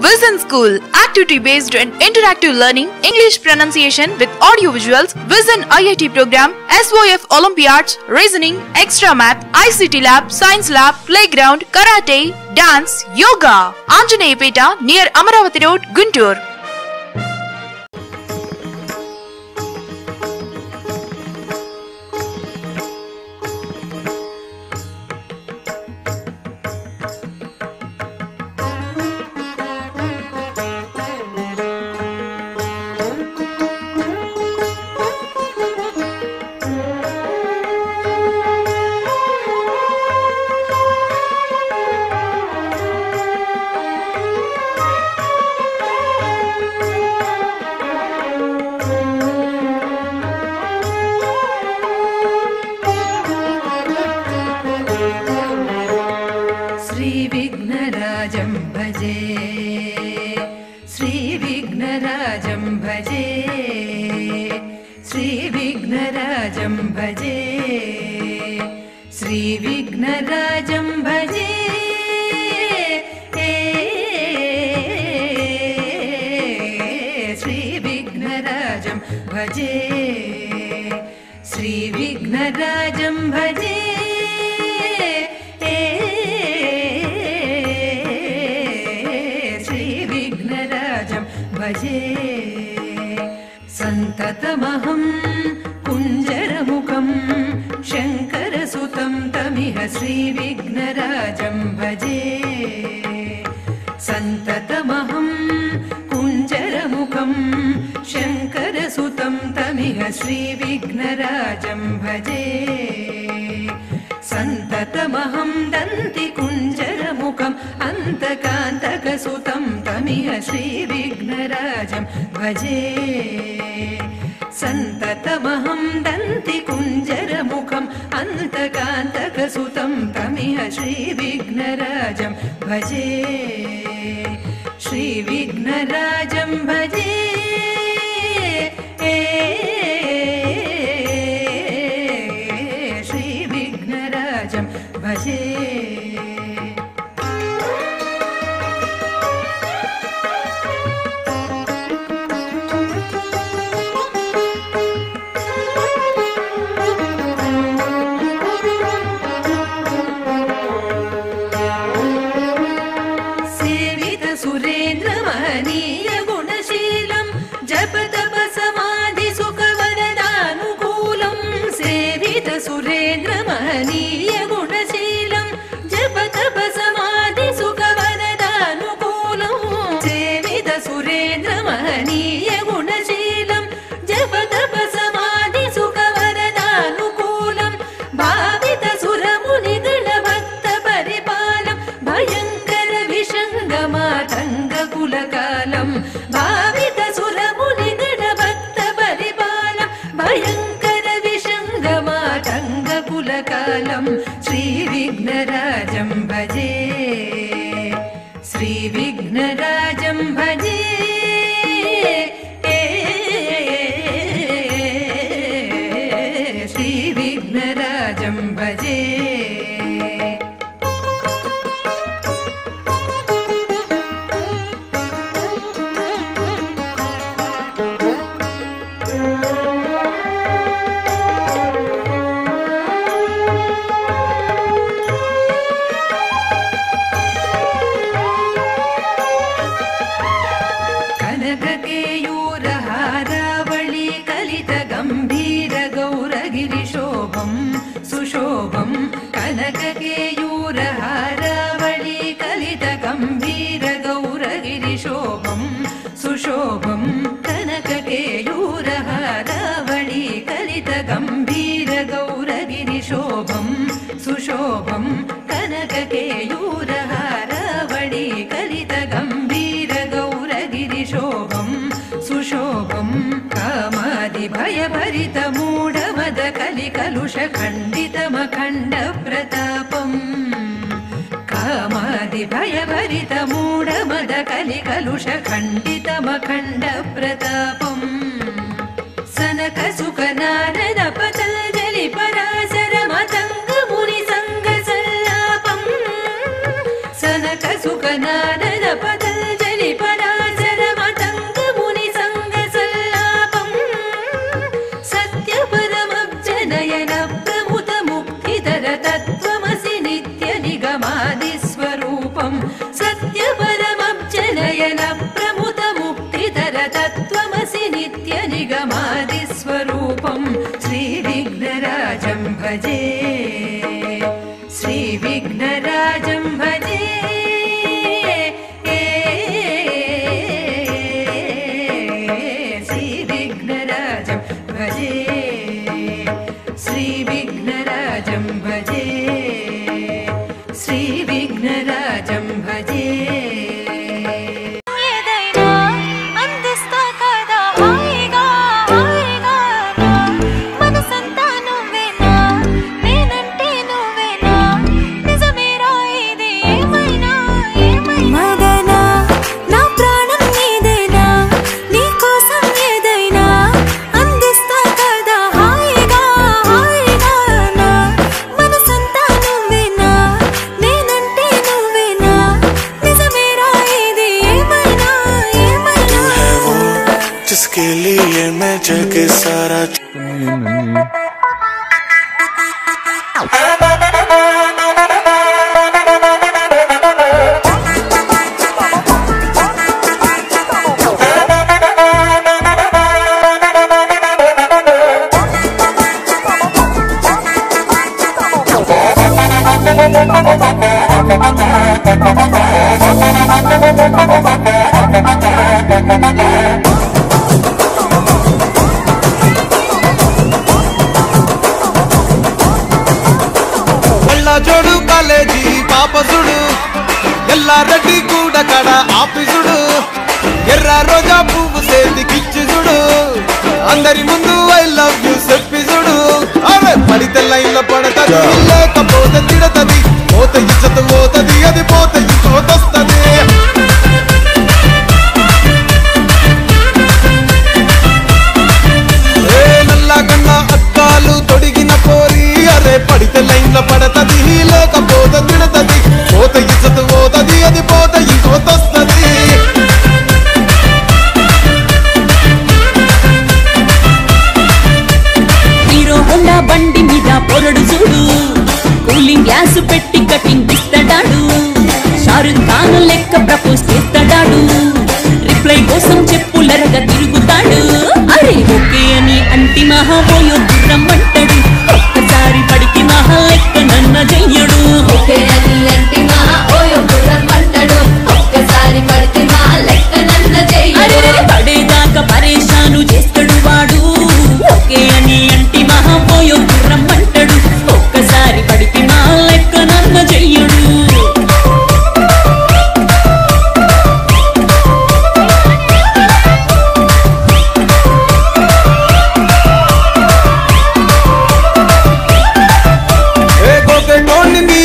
Vision School, activity-based and interactive learning, English pronunciation with audio visuals, Vision IIT program, SOF Olympiads, reasoning, extra math, ICT lab, science lab, playground, karate, dance, yoga. Anjaneyapeta near Amaravati Road, Guntur. संततमहं कुञ्जरमुखं शङ्करसुतं तमिह श्रीविघ्नराजं भजे संततमहं कुञ्जरमुखं शङ्करसुतं तमिह श्रीविघ्नराजं भजे संततमहं दन्तिकुञ्जरमुखम् अन्तकान्तकसुतं तमिह श्रीविघ्नराजं भजे संततमहं दन्तिकुञ्जरमुखम् अन्तकान्तकसुतं तमिह श्रीविघ्नराजं भजे श्रीविघ्नराजं भजे श्रीविघ्नराजं भजे श्रीविघ्नराजं भजे श्रीविघ्नराजं भजे श्रीविघ्नराजं भजे सुशोभं कनककेयूरहारावळी कलितगम्भीरगौरगिरिशोभं सुशोभं कनककेयूरहारावळी कलितगम्भीरगौरगिरिशोभं सुशोभं कनककेयूरहारावळी कलितगम्भीरगौरगिरिशोभं सुशोभं कामादिभयभरितमूढमद कलिकलुषखण्डितमखण्डप्रतापम् कामादिभयभरितमूढमद कलिकलुषखण्डितमखण्डप्रतापम् सनकसुखनारद पतञ्जलि पराशरमतङ्गमुनिसङ्गसल्लापम् सनकसुखनारद पतञ्जलि భజే శ్రీ విఘ్నరాజం భజే శ్రీ విఘ్నరాజం భజే శ్రీ విఘ్నరాజం భజే శ్రీ విఘ్నరాజం భజే जिसके लिए मैं जग सारा జోడు కాలేజీ పాపసుడు ఎల్లారెడ్డి కూడా కడ ఆఫీసుడు ఎర్ర రోజా పువ్వు సేతికిచ్చి చూడు అందరి ముందు ఐ లవ్ యూ చెప్పి చూడు అరే పడితే లైన్లో పడతది లేకపోతే తిడతది పోతే ఇచ్చత పోతది అది పోతే ఇంకోతొస్తది నల్లగన్నా అక్కాలు తొడిగిన పోరి అరే పడితే లైన్లో పడతది లేకపోతే తిడతది పోతే ఇచ్చత పోతది అది పోతే ఇంకోతొస్తది హీరో హోండా బండి మీద పొరడు చూడు కూలింగ్ గ్లాసు పెట్టి కటింగ్ ఇస్తాడాడు షారుఖ్ ఖాన్ లెక్క ప్రపోజ్ చేస్తాడాడు రిప్లై కోసం చెప్పులరగా తిరుగుతాడు అరే ఓకే అని అంటి మహాబోయో రమ్మంటాడు ఒక్కసారి పడికి మహా లెక్క నన్న చెయ్యడు ఓకే అని అంటి మహాబోయో రమ్మంటాడు ఒక్కసారి పడికి మహా లెక్క నన్న చెయ్యడు పడేదాకా పరేషాను చేస్తాడు వాడు ఓకే అని అంటి మహాబోయో రమ్మంటాడు ఒక్కసారి పడికి మహా లెక్క నన్న చెయ్యడు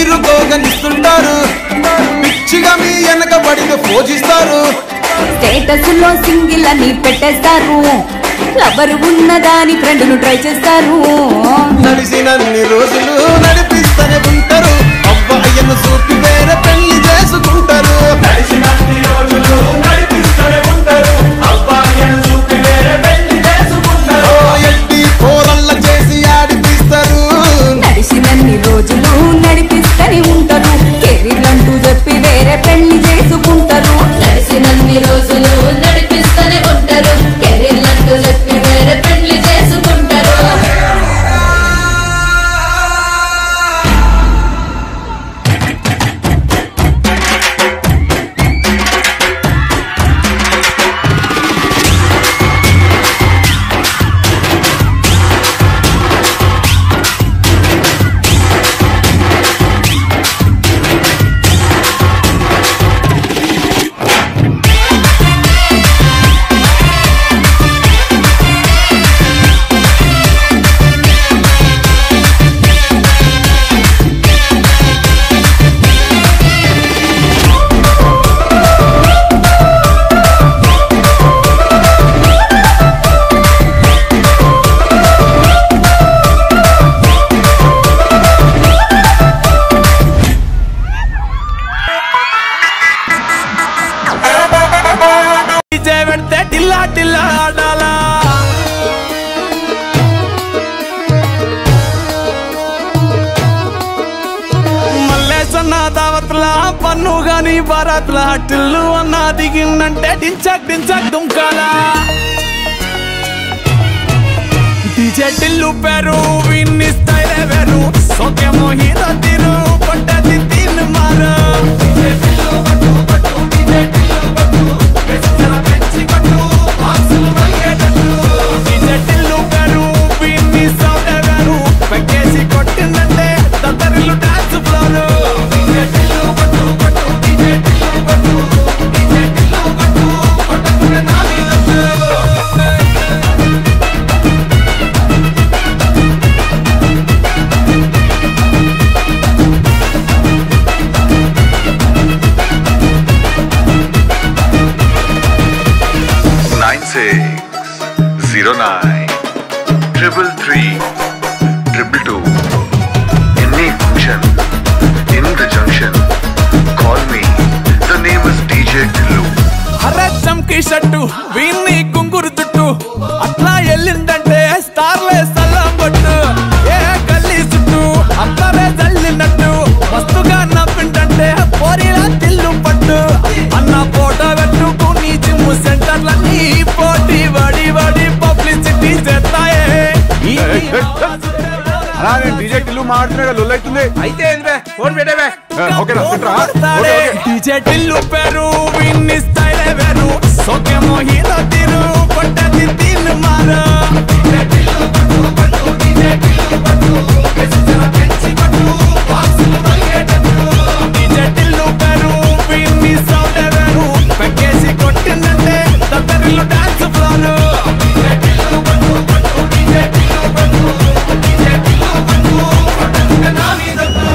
మీరు గోగనిస్తుంటారు పిచ్చిగా మీ వెనక పడిన పూజిస్తారు స్టేటస్ లో సింగిల్ అని పెట్టేస్తారు లవర్ ఉన్నదాని ఫ్రెండ్ ను ట్రై చేస్తారు నడిచినన్ని రోజులు నడిపిస్తూనే ఉంటారు అబ్బాయిను చూపి వేరే పెళ్లి చేసుకుంటారు నడిచినన్ని రోజులు నడిపిస్తూనే ఉంటారు అబ్బాయిను చూపి వేరే పెళ్లి చేసుకుంటారు ఎట్టి పోరల్ల చేసి ఆడిపిస్తారు నడిచినన్ని రోజులు నడిపిస్తూనే ఉంటారు కెరీర్ అంటూ చెప్పి వేరే పెళ్లి చేసుకుంటారు నడిచినన్ని రోజులు నడిపిస్తూనే ఉంటారు కెరీర్ అంటూ చెప్పి వేరే పెళ్లి చేసుకుంటారు పన్ను గాని భారత్లా టిల్లు అన్న దిగిందంటే డించక్ డించక్ దుంకాలా డీజే టిల్లు పేరు విన్ని స్టైల్ వేరు డీజే టిల్లు మాట్లాడుతున్నా లొల్లు అవుతుంది. అయితే ఏంద్రే ఫోన్ పెట్టేవే. ఓకేనా డీజే టిల్లు పేరు విన్ని స్టైల్ వేరు సోకేమో హీరో తీరు పట్టది తీన్ మారు డీజే టిల్లు పట్టు డీజే టిల్లు పట్టు కేసరా పెంచి పట్టు బాక్స్ మల్గేటట్టు డీజే టిల్లు పేరు విన్ని సౌండ్ వేరు పెకేసి కొట్టినంటే తత్తరిలో డాన్స్ ఫ్లోర్ డీజే టిల్లు పట్టు డీజే టిల్లు పట్టు డీజే టిల్లు పట్టు పట్టది నా మీదట్టు.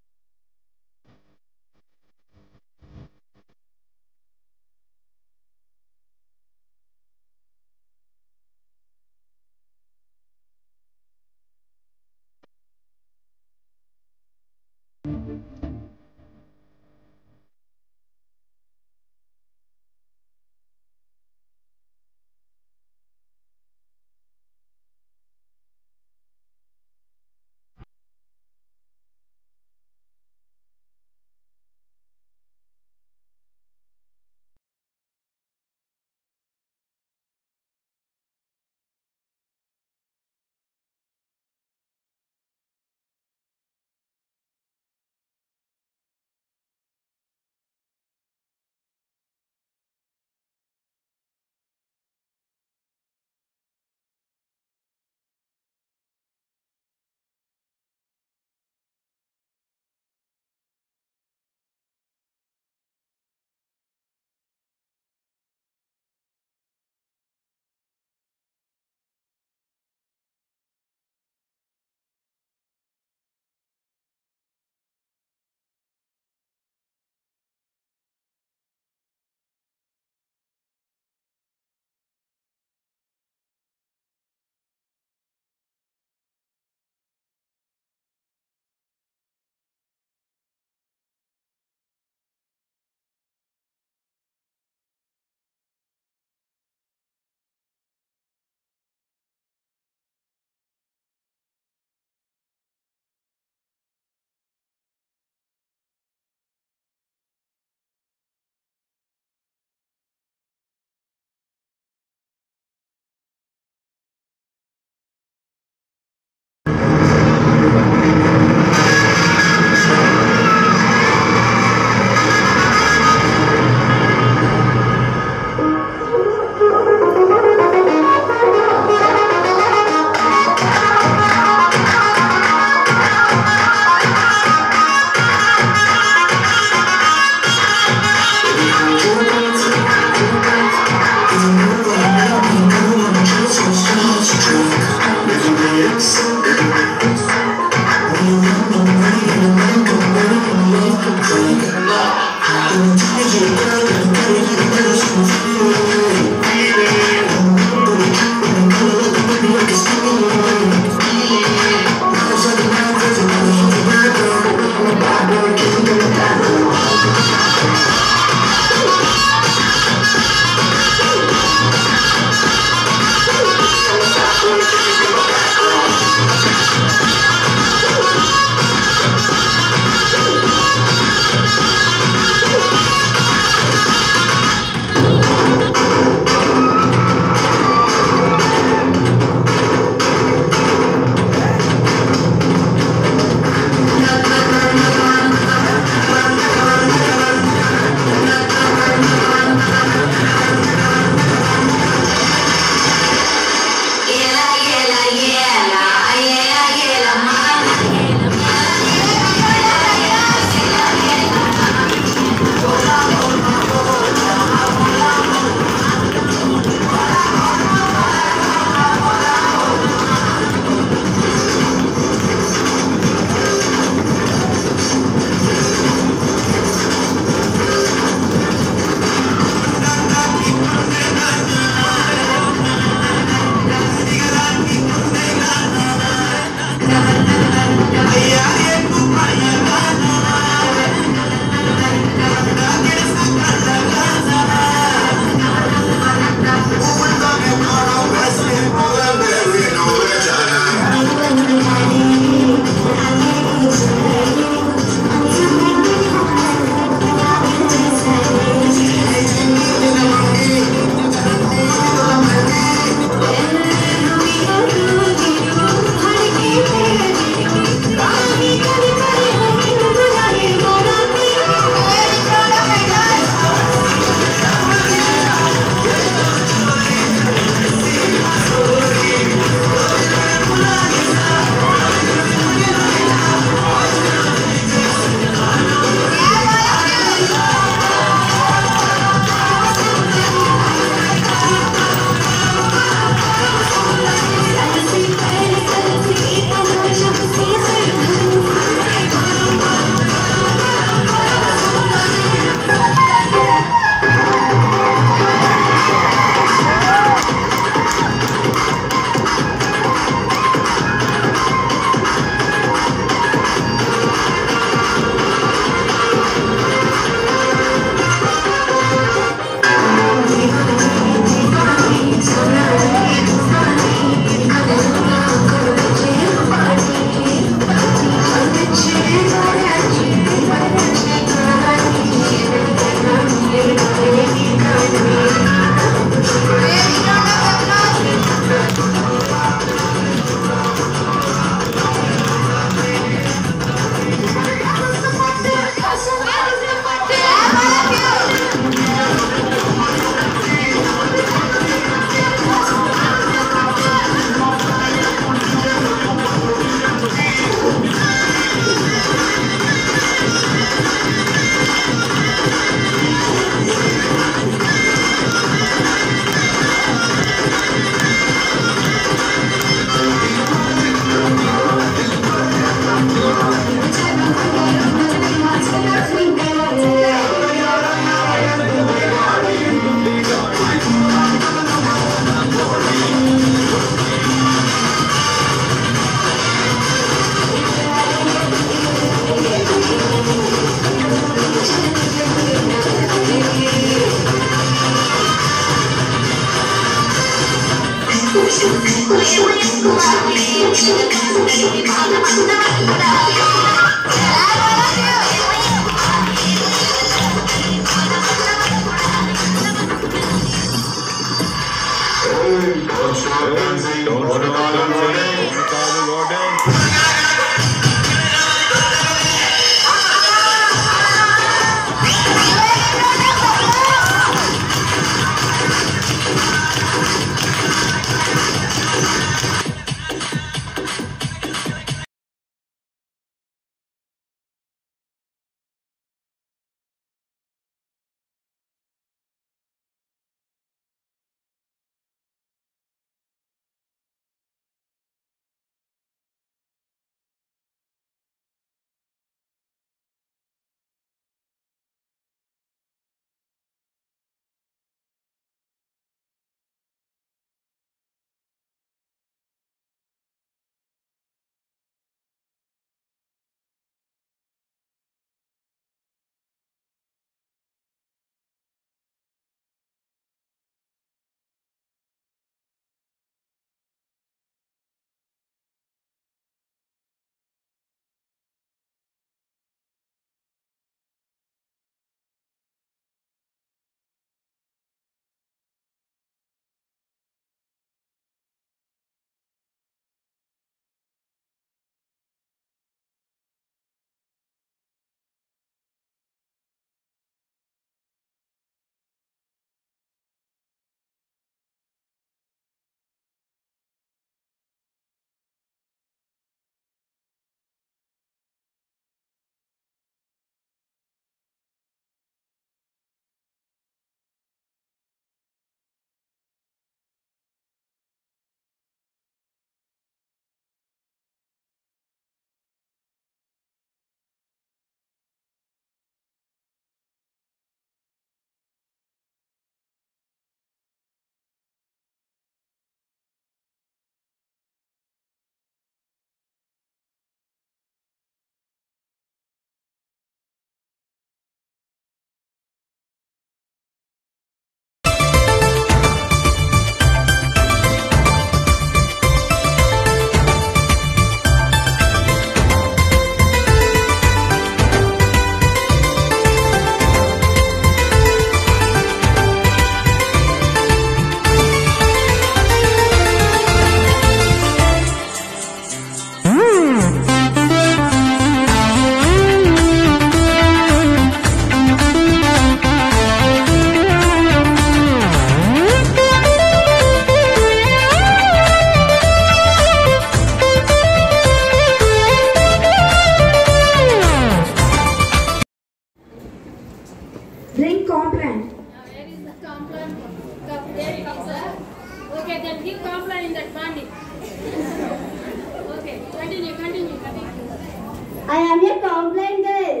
I am a complaint girl.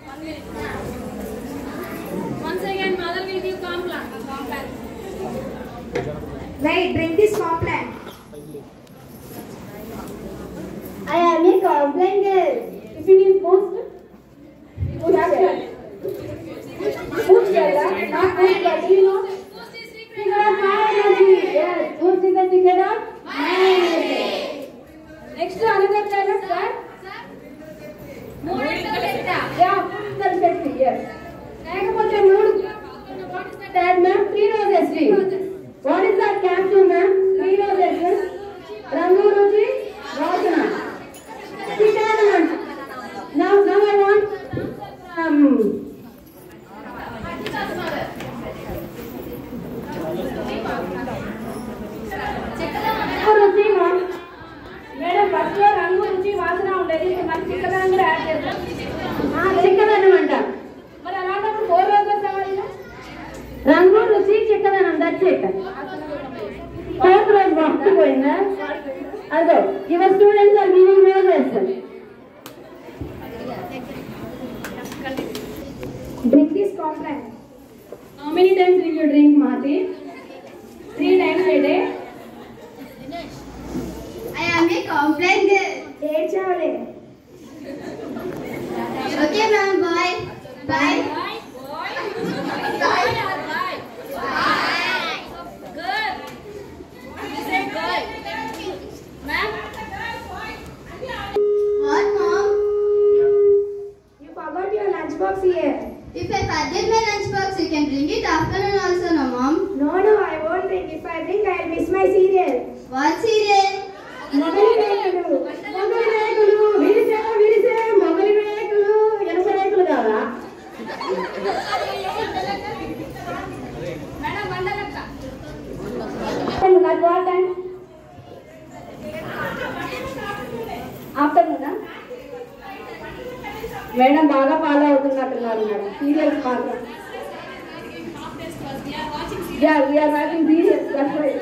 1 minute. Once again, mother will give complaint. Wait, drink this complaint. I am a complaint girl. If it is boost, boost girl. Boost girl, not boost girl. Do you know? Secret of high energy. Yes, boost is the secret of high energy. Next, another dialogue, sir. Yeah, perfectly. Yes. What is that, ma'am? 3 roses tree. What is that capsule, ma'am? 3 roses going on? Also, your students are giving more lesson. Drink is complex. How many times will you drink, Mahati? 3 times a day. I am a complaint girl. Okay, ma'am. Bye. Bye. Good. You say good. Ma'am? What, mom? You forgot your lunchbox here. If I forget my lunchbox, you can bring it afternoon also, no, mom? No, I won't drink. If I drink, I'll miss my cereal. What cereal? మొగలి రేకులు విరిసే మొగలి రేకులు ఎనప రేకులు కాదా? Madam వందలక్క. Not what time? Afternoon. Madam బాగా follow అవుతున్నట్టున్నారు madam. Serials మాత్రం. Yeah, we are watching serials. That's right.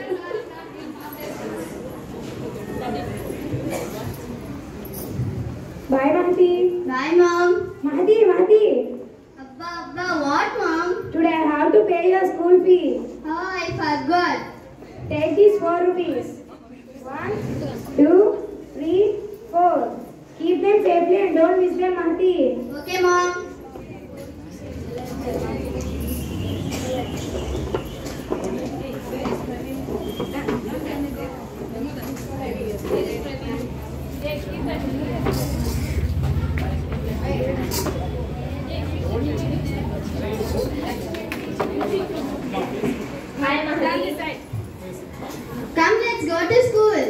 Bye, Mahati. Bye, mom. Mahati. Abba, what, mom? Today I have to pay your school fee. Oh, I forgot. Take these 4 rupees. 1, 2, 3, 4. Keep them safely and don't miss them, Mahati. Okay, mom. Come, let's go to school.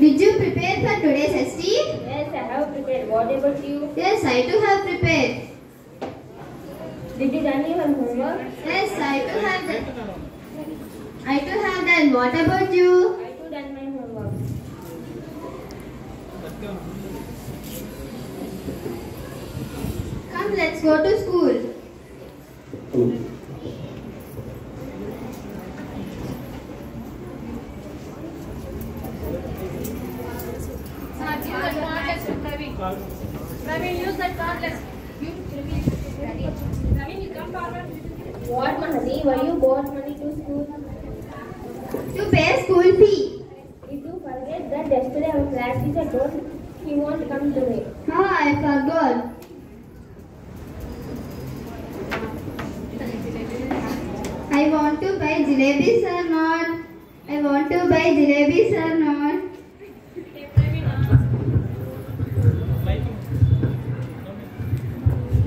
Did you prepare for today's ST? Yes, I have prepared. What about you? Yes, I too have prepared. Did you done your homework? Yes, I too have that. I too have done. What about you? I too done my homework. Come, let's go to school. Praveen, use that cardless. Praveen, you come forward. What, Mahati? Why you bought money to school? To pay school fee. If you forget that yesterday our class teacher told he won't come today. Oh, I forgot. I want to buy jalebis or not? I want to buy jalebis or not?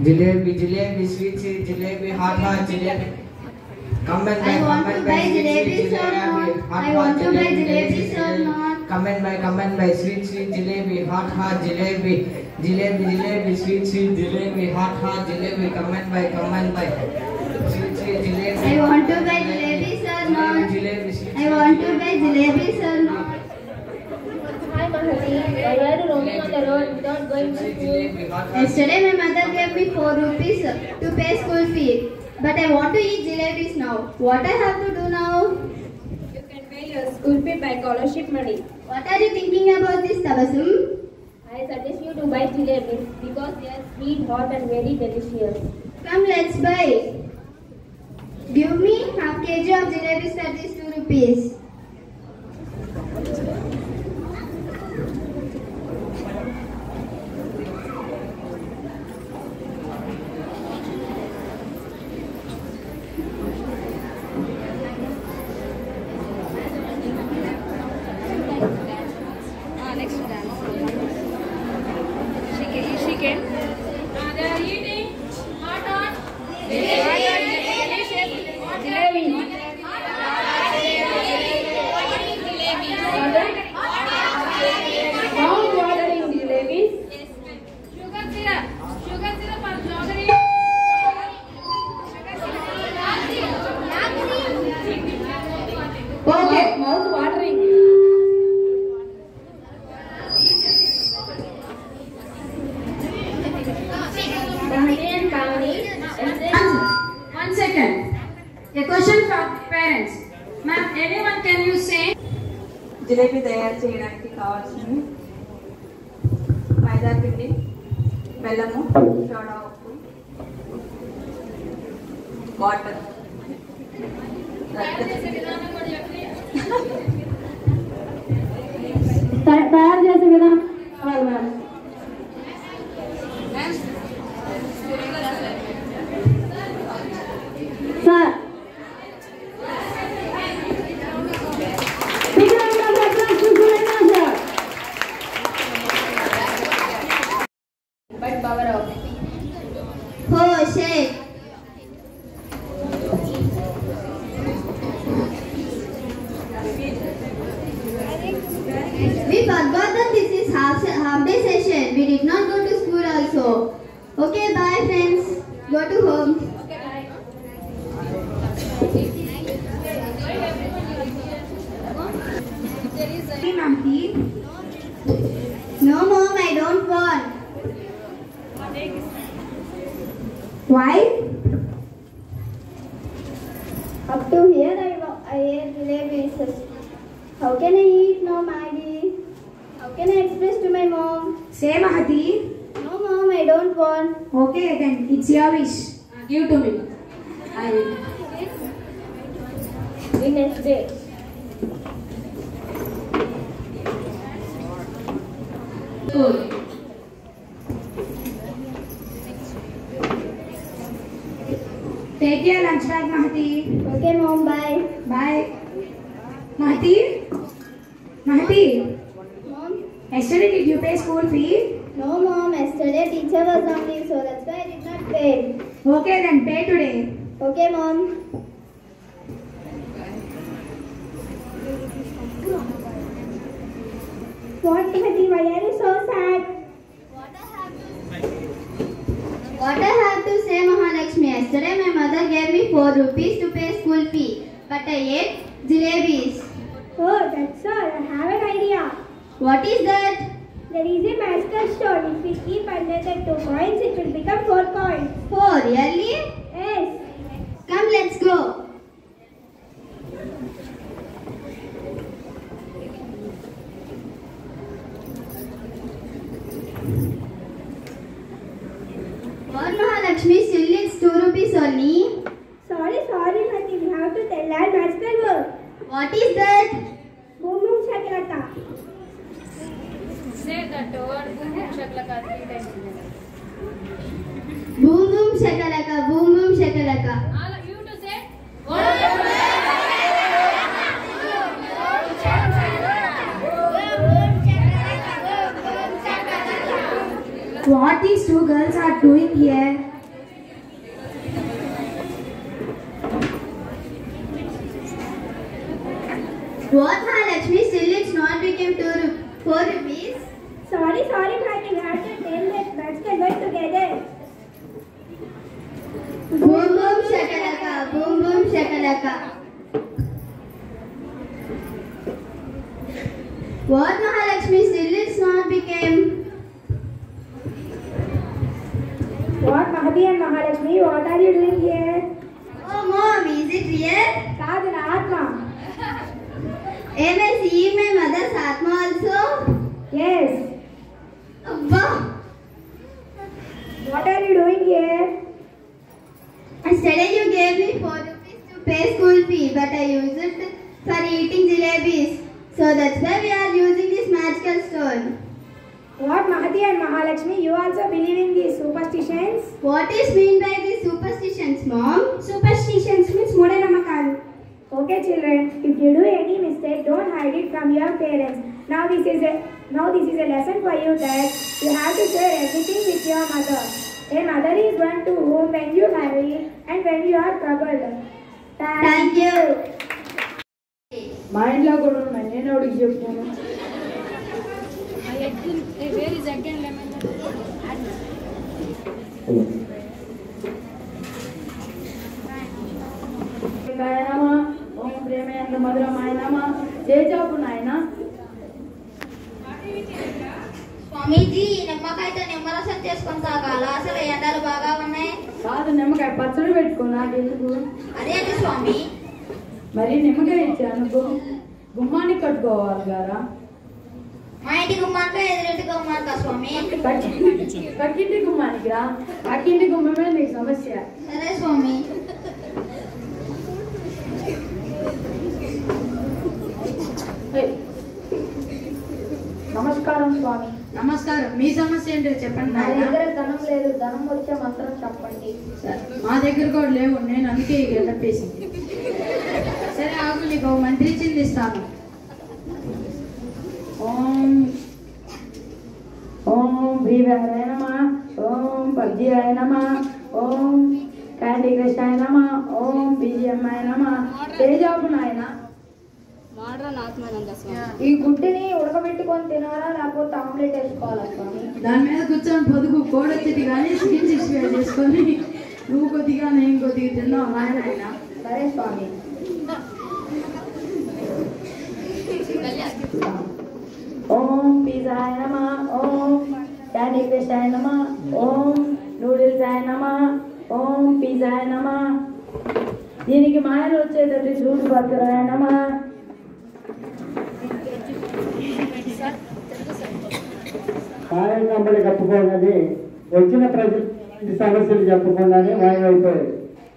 Jalebi, sweet, jalebi, hot, jalebi. Come and buy, I want to buy jalebis or not? I want to buy jalebis or not? Come and buy, sweet, jalebi, hot, jalebi. Jalebi, sweet, jalebi, hot, jalebi. Come and buy, sweet, jalebi. I want to buy jalebis or not? I want to buy jalebis or not? Hi, Mahati. Why are you roaming on the road without going to school? Yesterday my mother gave me 4 rupees to pay school fee. But I want to eat jalebis now. What I have to do now? You can pay your school fee by scholarship money. What are you thinking about this, Tabasum? I suggest you to buy jalebis because they are sweet, hot and very delicious. Come, let's buy. Give me half kg of jalebis for these 2 rupees. They are eating hot. Delicious. Jalebi తయారు చేయడానికి కావాల్సినవి మైదా పిండి, బెల్లము, soda ఉప్పు, water. తయారు చేసే విధానం కావాలి madam. Sir but power off. Oh shit. We forgot that this is half day session. We did not go to school also. Okay, bye friends. Go to home. Okay, bye. No mom, I don't want. Why? Up to here I ate jalebis. How can I eat now, Maggie? How can I express to my mom? Say, Mahati. No mom, I don't want. Okay then, it's your wish. Give to me. I will. The next day. Good. Take your lunch bag, Mahati. Okay mom, bye. Bye. Mahati? Mahati? Mom? Yesterday did you pay school fee? No mom, yesterday teacher was on leave, so that's why I did not pay. Okay then, pay today. Okay mom. What Mahati, why are you so sad? What I have to say, Mahalakshmi, yesterday my mother gave me 4 rupees to pay school fee, but I ate jalebis. Oh, that's all. I have an idea. What is that? There is a magical stone. If we keep under the 2 coins, it will become 4 coins. 4, really? Yes. Come, let's go. What, Mahalakshmi, still it's 2 rupees only? Sorry, Mahati. We have to tell that magical word. What is that? Boom boom shakalaka. Say that word, boom boom shakalaka 3 times. Boom boom shakalaka, boom boom shakalaka. All of you to say. What these 2 girls are doing here? What, Mahalakshmi, still it's not became 4 rupees? Sorry, Mahati. We have to tell that magical word together. Boom boom shakalaka, boom boom shakalaka. What, Mahalakshmi, still it's not became? What, Mahati and Mahalakshmi, what are you doing here? Oh mom, is it real? Sadhana Atma. Am I seeing my mother's Atma also? Yes. Abba. What are you doing here? Yesterday you gave me 4 rupees to pay school fee, but I used it for eating jalebis. So that's why we are using this magical stone. What, Mahati and Mahalakshmi, you also believe in these superstitions? What is mean by these superstitions, mom? Superstitions means Moodanamakalu. Okay children, if you do any mistake, don't hide it from your parents. Now this is a lesson for you that you have to share everything with your mother. A mother is one to whom when you marry and when you are troubled. Thank you. మా ఇంట్లో కూడా ఉన్నాయి, నేను ఎవరికి చెప్తాను? Where is egg and lemon? ఓం ప్రేమేంద్ర మధురమాయనమా చేచాపు నాయన. స్వామీజీ, నిమ్మకాయతో నిమ్మరసం చేసుకొని తాగాల. అసలు ఎండలు బాగా ఉన్నాయి. కాదు, నిమ్మకాయ పచ్చడి పెట్టుకో, నాకు ఎందుకు? అదేంటి స్వామి? మరి నిమ్మకాయ ఇచ్చా అనుకో. గుమ్మాన్ని కట్టుకోవాలి గారా. మా ఇంటి గుమ్మానికా ఎదురింటి గుమ్మానికా స్వామి? పక్కింటి గుమ్మానికి రా. పక్కింటి గుమ్మమే నీ సమస్య. సరే స్వామి. నమస్కారం స్వామి. నమస్కారం. మీ సమస్య ఏంటో చెప్పండి. నా దగ్గర ధనం లేదు, ధనం వచ్చే మంత్రం చెప్పండి. మా దగ్గర కూడా లేవు, నేను అందుకే గెలపేసింది. సరే ఆగు, నీకు మంత్రి చిందిస్తాను. ఓం ఓం భీమరాయ నమః, ఓం పబ్జీరాయ నమః, ఓం క్యాండీ క్రషాయ నమః, ఓం బీజిఎంఐ నమః. తేజాపు నాయన. ఈ గుడ్డిని ఉడకబెట్టుకొని తినాలా లేకపోతే ఆమ్లెట్ వేసుకోవాలా స్వామి? దాని మీద కూర్చొని పొదుగు కోడొచ్చేది కానీ స్కిన్ సిక్స్పేర్ చేసుకొని నువ్వు కొద్దిగా నేను కొద్దిగా తిన్నావు నాయన. సరే స్వామి. ఓం పిజ్జాయ నమః, ఓం క్యాండీ క్రషాయ నమః, ఓం నూడిల్సాయ నమః, ఓం పిజ్జాయ నమః. దీనికి మాయలు వచ్చేటట్టు చూడు భద్రాయ నమః. మాయ కంబళి కప్పుకోగానే వచ్చిన ప్రజలు సమస్యలు చెప్పకుండానే మాయమైపోయాడు.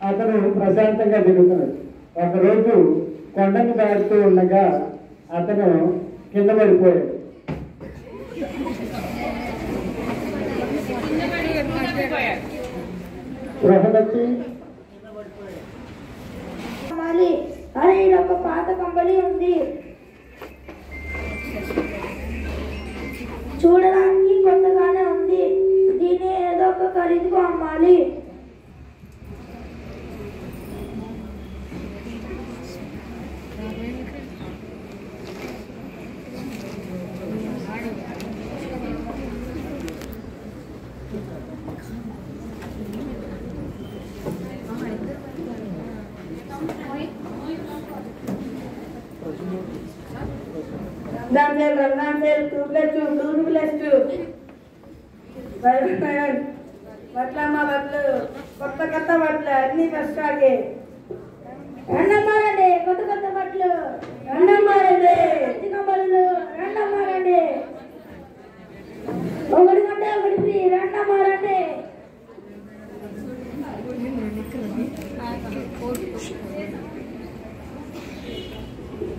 అతను ప్రశాంతంగా తిరుగుతున్నాడు. ఒకరోజు కొండను దాటుతూ ఉండగా అతను కింద పడిపోయాడు. బృహదత్తి అరే ఒక పాత కంబళి ఉంది, చూడడానికి కొత్తగానే ఉంది, దీన్ని ఏదో ఒక ఖరీదుకు అమ్మాలి. బట్లమ్మ బట్లు, కొత్త కొత్త బట్లు అన్ని ఫస్టాగే. రెండమ్మారండి కొత్త కొత్త బట్టలు, రెండమ్మారండి చిన్నమ్మలు, రెండమ్మారండి ఒకటి కంటే ఒకటి ఫ్రీ, రెండమ్మారండి.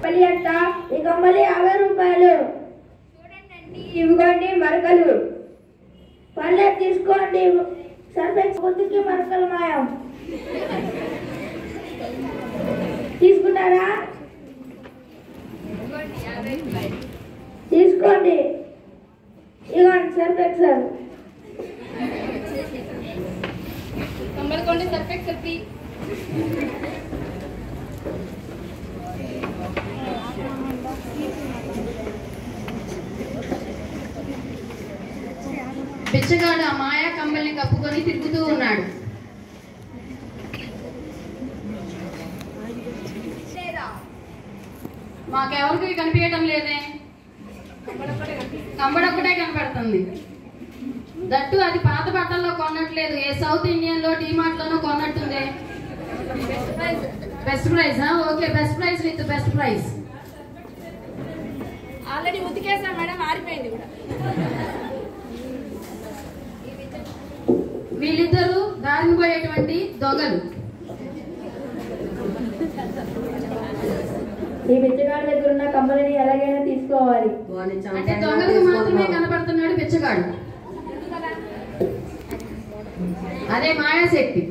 కమ్మలి అంట, ఈ కమ్మలి 50 రూపాయలు. చూడండి ఇవ్వండి మరకలు, పర్లేదు తీసుకోండి. సర్ఫెక్స్ పొద్దుకి మరకలు మాయం. తీసుకున్నారా? తీసుకోండి. ఇవ్వండి సర్ఫెక్స్. కంబల్ సర్ఫెక్స్ ఫ్రీ. బిచ్చగాడు ఆ మాయా కంబల్ని కప్పుకొని తిరుగుతూ ఉన్నాడు. మాకెవరికి కనిపించడం లేదే, కంబడొక్కటే కనపడుతుంది. దట్టు అది పాత బట్టల్లో కొన్నట్లేదు, ఏ సౌత్ ఇండియన్ లో డిమార్ట్ లోనూ కొన్నట్టుందే. Best price. Okay, best price with best price. Already ఉతికేసా మేడం, ఆరిపోయింది కూడా. వీళ్ళిద్దరూ దారిని పోయేటువంటి దొంగలు. ఈ బిచ్చగాడి దగ్గర ఉన్న కమ్మలిని ఎలాగైనా తీసుకోవాలి. అంటే దొంగలకు మాత్రమే కనపడుతున్నాడు బిచ్చగాడు. అదే మాయాశక్తి.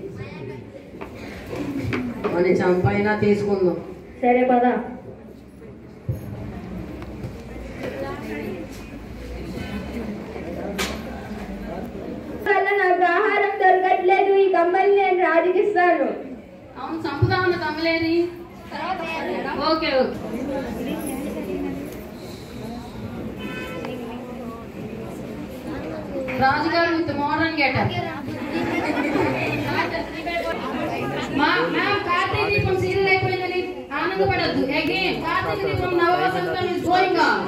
మన చంపైనా తీసుకుందాం. సరే పద. నాకు ఆహారం దొరకట్లేదు, ఈ కమ్మల్ని నేను రాజుకిస్తాను. అవును, చంపుదామన్న కమ్మలేది. Okay okay. రాజుగారు with modern getup. Ma'am, Karthika Deepam serial అయిపోయిందని ఆనందపడద్దు. అగైన్ కార్తీక దీపం నవవసంతం ఇస్ గోయింగ్ ఆన్.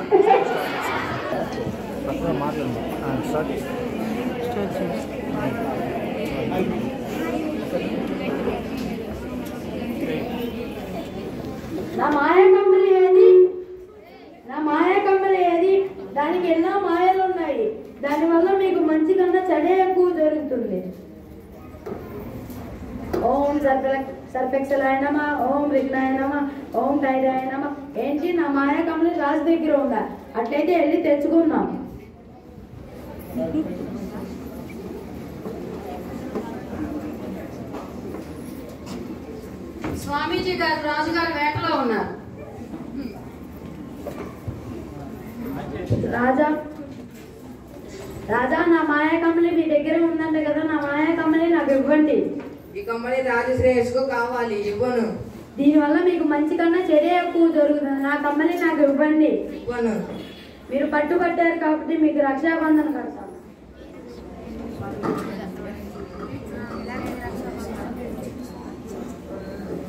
నా మాయ కమ్మలి ఏది? సర్ఫెక్సలాయ నమ, ఓం విఘ్నాయ నమ, ఓం టైరాయ నమ. ఏంటి నా మాయా కమలి రాజు దగ్గర ఉందా? అట్లయితే వెళ్ళి తెచ్చుకుందాం. స్వామీజీ గారు రాజుగారు వేటలో ఉన్నారు. రాజా నా మాయా కమలి మీ దగ్గర ఉందంట కదా, నా మాయా కమలి నాకు ఇవ్వండి. ఈ కమలి రాజు శ్రేయస్కు కావాలి, ఇవ్వను. దీనివల్ల మీకు మంచి కన్నా చెడే ఎక్కువ జరుగుతుంది. నా కమ్మలి నాకు ఇవ్వండి. ఇవ్వను. మీరు పట్టుబట్టారు కాబట్టి మీకు రక్షాబంధన కడతాను.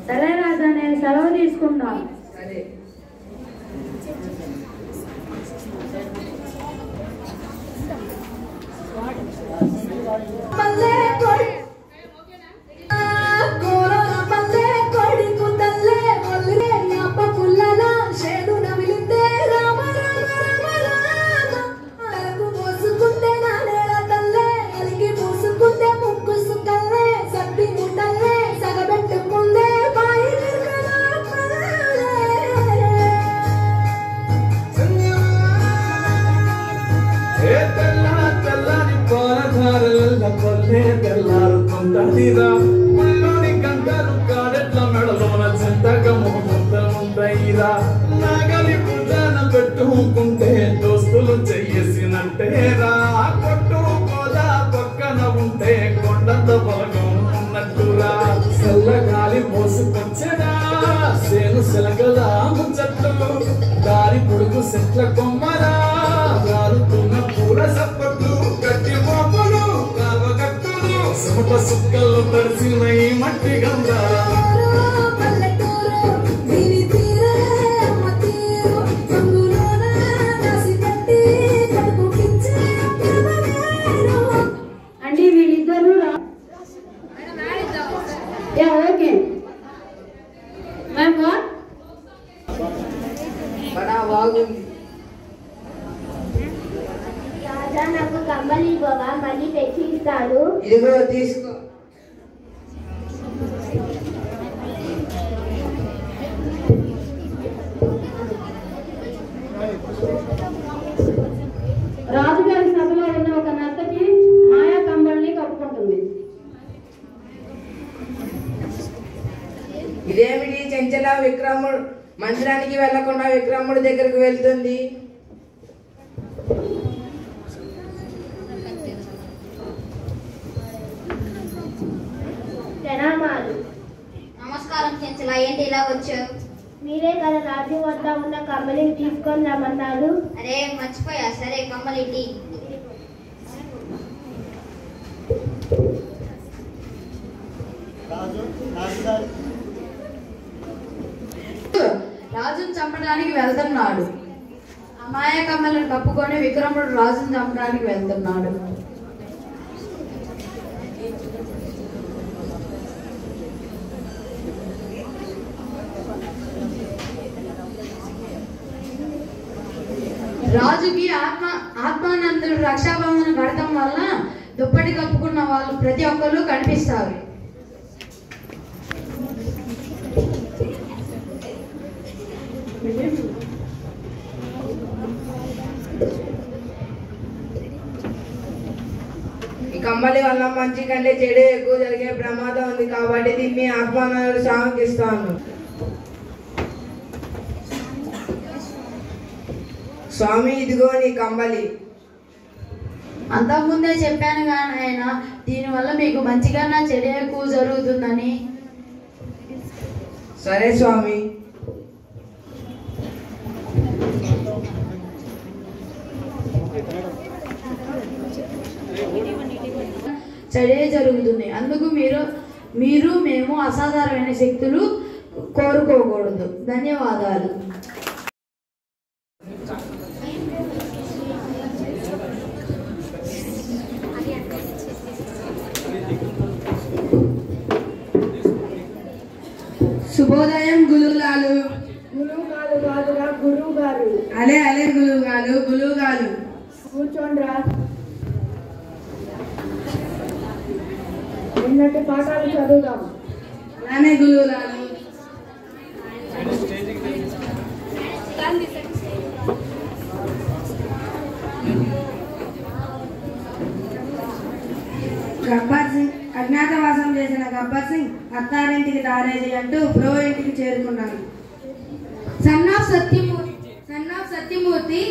సరే రాజా, నేను సెలవు తీసుకుంటాను. సరే. తెల్లారుతుంటదిరా ముళ్ళోని గంటలు కాడెట్ల మెడలోన చింతగా ముహూర్తముంటయిరా నాగలి పుంజాన పెట్టుకుంటే దోస్తులు చెయ్యేసినట్టేరా కొట్టు కోదా పక్కన ఉంటే కొండంత బలగం ఉన్నట్టురా చల్లగాలి మోసుకొచ్చేదా సేను సెలగదా ముచ్చట్లు దారి పొడుగు సెట్ల కొమ్మరా జారుతున్న పూర సప్పట్లు గట్టి మోపులు కావగట్టులు సుమట సుక్కలు తడిసిన ఈ మట్టి గంగా అంటే వీళ్ళిద్దరు ఓకే మ్యామ్ బడా బాగుంది. రాజా నాకు కమ్మలి ఇవ్వవా? మళ్ళీ తెచ్చి ఇస్తాను. ఇదిగో తీసుకో. రాజుగారి సభలో ఉన్న ఒక నర్తకి మాయా కంబల్ని కప్పుకుంటుంది. ఇదేమిటి చెంచల విక్రముడు మందిరానికి వెళ్లకుండా విక్రముడి దగ్గరకు వెళ్తుంది? ప్రణామాలు. నమస్కారం చెంచల, ఏంటి ఇలా వచ్చావు? మీరే కదా రాజు వద్ద ఉన్న కమ్మలిని తీసుకొని రమ్మన్నారు. అరే మర్చిపోయా. సరే కమ్మలిటి. రాజును చంపడానికి వెళ్తున్నాడు. అమాయ కమ్మలను కప్పుకొని విక్రముడు రాజును చంపడానికి వెళ్తున్నాడు. రాజుకి ఆత్మానందుడు రక్షాబంధన కడటం వల్ల దుప్పటి కప్పుకున్న వాళ్ళు ప్రతి ఒక్కరు కనిపిస్తారు. ఈ కమ్మలి వల్ల మంచి కంటే చెడు ఎక్కువ జరిగే ప్రమాదం ఉంది కాబట్టి దీన్ని ఆత్మానందుడు శాంతిస్తాను. స్వామి, ఇదిగో నీ కమ్మలి. అంతకుముందే చెప్పాను కానీ ఆయన దీనివల్ల మీకు మంచిగా చెడు ఎక్కువ జరుగుతుందని. సరే స్వామి. చెడే జరుగుతుంది. అందుకు మీరు మేము అసాధారణమైన శక్తులు కోరుకోకూడదు. ధన్యవాదాలు. శుభోదయం గురుగారు. గురువు కాదురా గురువు గారు. అలే అలే గురుగారు, గురువు గారు కూర్చోండిరా. నిన్నటి పాఠాలు చదువుదాం. అలానే గురువులాలు. గబ్బర్ సింగ్ అజ్ఞాతవాసం చేసిన గబ్బర్ సింగ్ అత్తారింటికి దారేది అంటూ బ్రో ఇంటికి చేరుకున్నాడు. సన్ ఆఫ్ సత్యమూర్తి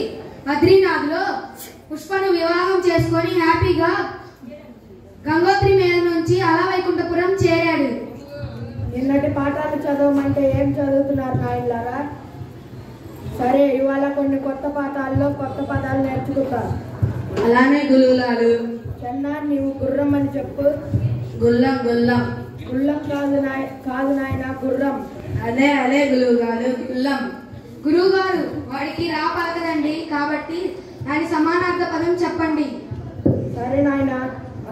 బద్రీనాథ్లో పుష్పను వివాహం చేసుకొని హ్యాపీగా గంగోత్రి మీద నుంచి అలవైకుంఠపురం చేరాడు. నిన్నటి పాఠాలు చదవమంటే ఏం చదువుతున్నారు నాయనలారా? సరే, ఇవాళ కొన్ని కొత్త పాఠాల్లో కొత్త పదాలు నేర్చుకుంటారు. అలానే గురువులాలు. చెన్నా, నీవు గుర్రం అని చెప్పు. గుల్లం. గుల్లం కాదు నాయన, గుర్రం. అదే గురువుగారు, గుల్లం. గురువుగారు, వాడికి రా పలకదండి, కాబట్టి దాని సమానార్థ పదం చెప్పండి. సరే నాయన,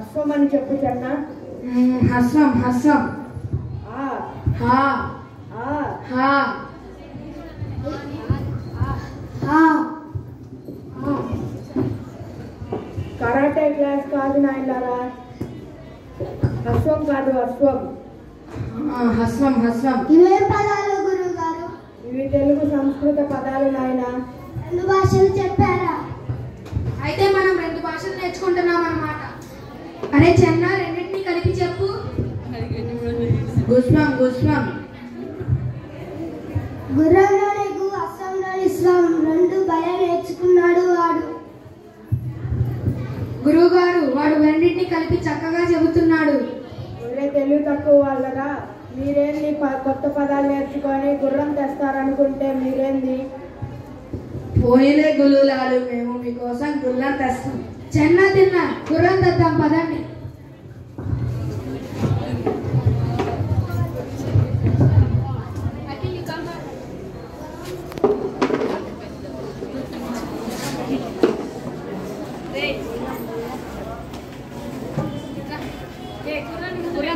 అశ్వం అని చెప్పు చెన్నా. హస్వం. కరాటే క్లాస్ కాదు నాయనలారా, అశ్వం కాదు, అశ్వం. హస్వం. ఇవేం పదాలు గురువు గారు? ఇవి తెలుగు సంస్కృత పదాలు నాయన. 2 భాషలు చెప్పారా? అయితే మనం 2 భాషలు నేర్చుకుంటున్నాం అన్నమాట. అరే చెన్న, రెండింటినీ కలిపి చెప్పు. గుస్వం. గుర్రంలోని గు, అస్సాంలోని స్వం, 2 భలే నేర్చుకున్నాడు వాడు. గురువుగారు, వాడు రెండింటినీ కలిపి చక్కగా చెబుతున్నాడు. తెలివి తక్కువ వాళ్ళగా మీరేంది కొత్త పదాలు నేర్చుకొని గుర్రం తెస్తారనుకుంటే మీరేంది? పోయిలే గురువులాలు, మేము మీకోసం గుర్రం తెస్తాం. చెన్న తిన్న గుర్రం తెద్దాం, పదండి.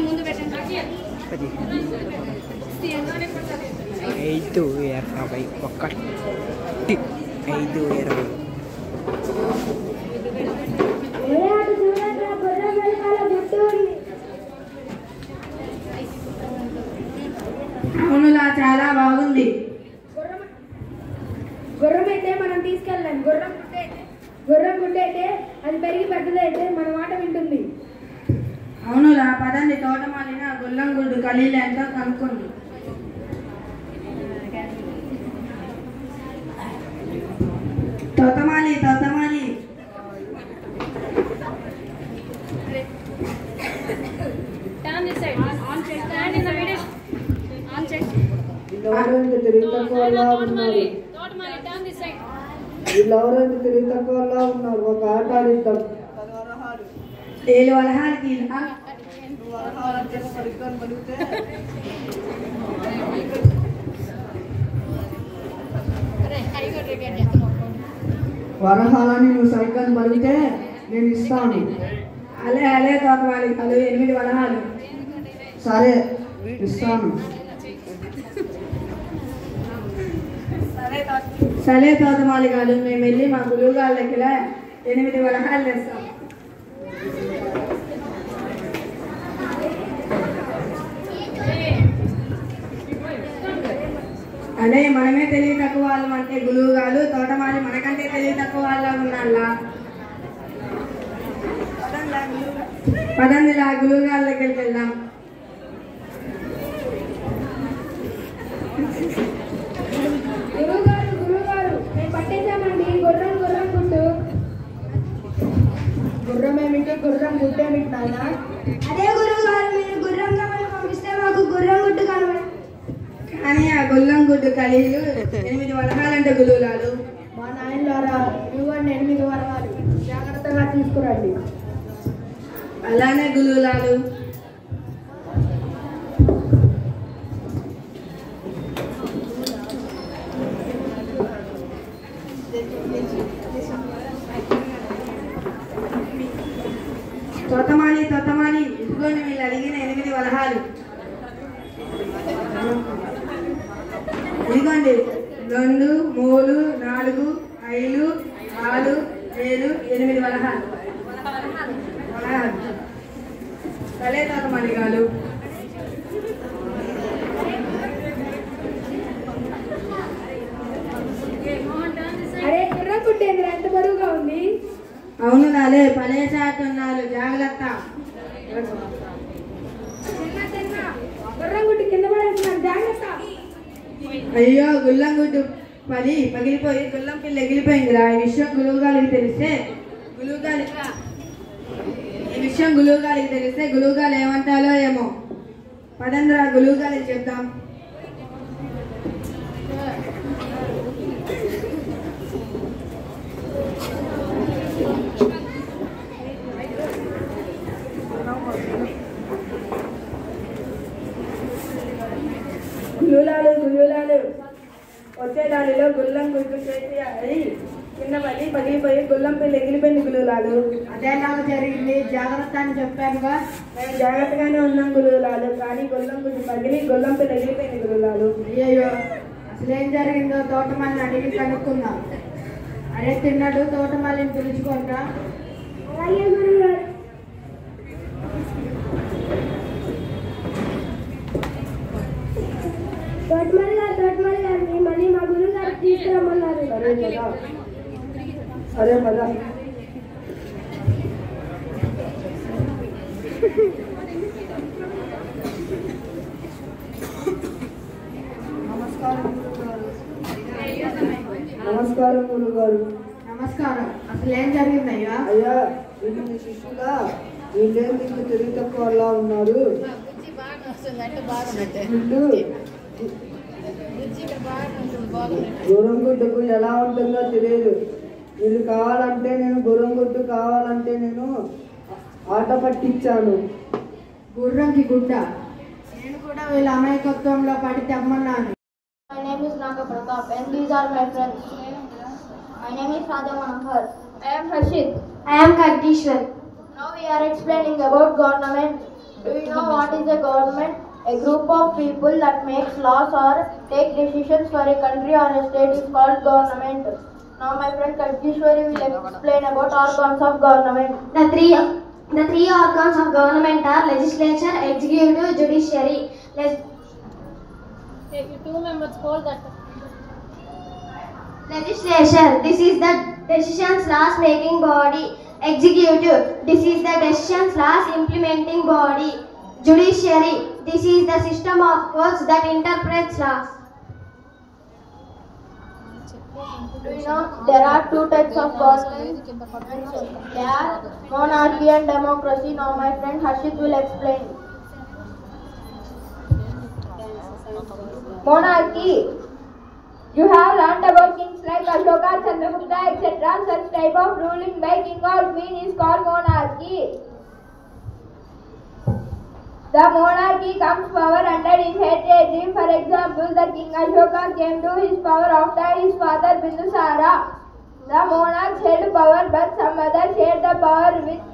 ముందు పెట్టండి. 5:21. అవునులా, చాలా బాగుంది. గుర్రం అయితే మనం తీసుకెళ్ళాం. గుర్రం గుడ్డైతే అది పెరిగి పెద్దదైతే మన మాట వింటుంది. అవునులా, పదండి. తోటమాలిన గుల్లం గుడ్డు ఖలీలు ఎంతో కనుక్కోండి. తోటమాలి. వీళ్ళెవరైతే తెలివి తక్కువలా ఉన్నారు, ఒక ఆట ఆడిద్దాం. ఏలు వలహాలకి వరహాలని నువ్వు సైకిల్ పడితే నేను ఇస్తాను. అలే తోటమాలి, 8 వలహాలు. సరే, ఇస్తాను. సరే తోటమాలి కాదు, మేము వెళ్ళి మా గురువు గారి దగ్గర 8 వలహాలు తెస్తాం. అదే మనమే తెలివి తక్కువ వాళ్ళం అంటే గురువు గారు, తోటమాలి మనకంటే తెలివి తక్కువ వాళ్ళ ఉన్నాళ్ళ. పదండి, గురువు గారి దగ్గరికి వెళ్దాం. గురువుగారు, మేము పట్టేశామండి. గుర్రం గుడ్డు. గుర్రమేమిటి, గుర్రం గుడ్డేమిటి నాయన? అదే గురువు గారు, మీరు గుర్రం కమలు పంపిస్తే మాకు గుర్రం గుడ్డు కనబడి. కానీ ఆ గుల్లం గుడ్డు ఖలీలు 8 వలహాలంటే గురువులాలు. మా నాయనలారా, ఇవ్వండి 8 వరహాలు. జాగ్రత్తగా తీసుకురండి. అలానే గురువులాలు. తోటమాలి, ఇదిగోండి వీళ్ళు అడిగిన 8 వలహాలు. ఇదిగోండి 2, 3, 4, 5, 6, 7, 8 వలహాలు. సరే తోటమాలి గారు. అయ్యో గుల్లంగుడ్డు పగిలిపోయి గుల్లం పిల్ల ఎగిలిపోయిందిరా. ఈ విషయం గులువుగాలికి తెలిస్తే గులువుగాలు ఏమంటాలో ఏమో. పదండ్రా గులువుగాలికి చెప్దాం. గులులాలు వచ్చే దానిలో గుల్లం గుడ్డు చేసి అది కింద పడి పగిలిపోయి గుల్లం పిల్ల ఎగిలిపోయింది గులులాలు. అదే నాకు జరిగింది, జాగ్రత్త అని చెప్పానుగా. మేము జాగ్రత్తగానే ఉన్నాం గులులాలు, కానీ గుల్లం గుడ్డు పగిలి గుల్లం పిల్ల ఎగిలిపోయింది గులులాలు. అయ్యో అసలేం జరిగిందో తోటమాలిని అడిగి కనుక్కుందాం. అరే తిన్నాడు, తోటమాలిని పిలుచుకుంటా. తోటమాలి గారిని మళ్ళీ మా గురువు గారు తీసుకురమ్మన్నారు. సరే పదా. నమస్కారం గురుగారు. నమస్కారం. అసలు ఏం జరిగిందయ్యా? అయ్యా వీళ్ళు మీ శిష్యులా? వీళ్ళేం మీకు తెలివి తక్కువ అలా ఉన్నారు. వీళ్ళు గుర్రంగుడ్డుకు ఎలా ఉంటుందో తెలియదు. వీళ్ళు కావాలంటే నేను గుర్రంగుడ్డు కావాలంటే నేను ఆట పట్టించాను. గుర్రంకి గుడ్డ? నేను కూడా వీళ్ళ అమాయకత్వంలో పడి తెమ్మన్నాను. My name is Naga Pratap and these are my friends. My name is Radha Manohar. I am Harshit. I am Kartishwar. Now we are explaining about government. Do you know what is a government? A group of people that makes laws or take decisions for a country or a state is called government. Now my friend Kartishwari will explain about organs of government. The three organs of government are legislature, executive, judiciary. Two members hold that. Legislature, this is the decisions laws making body. Executive, this is the decisions laws implementing body. Judiciary, this is the system of courts that interprets laws. Do you know there are two types of government? They are monarchy and democracy. Now my friend Harshit will explain. Monarchy. You have learnt about kings like Ashoka, Chandragupta, etc. Such type of ruling by king or queen is called monarchy. The monarchy comes power under inherited regime. For example, the king Ashoka came to his power after his father Bindusara. The monarch held power, but some others shared the power with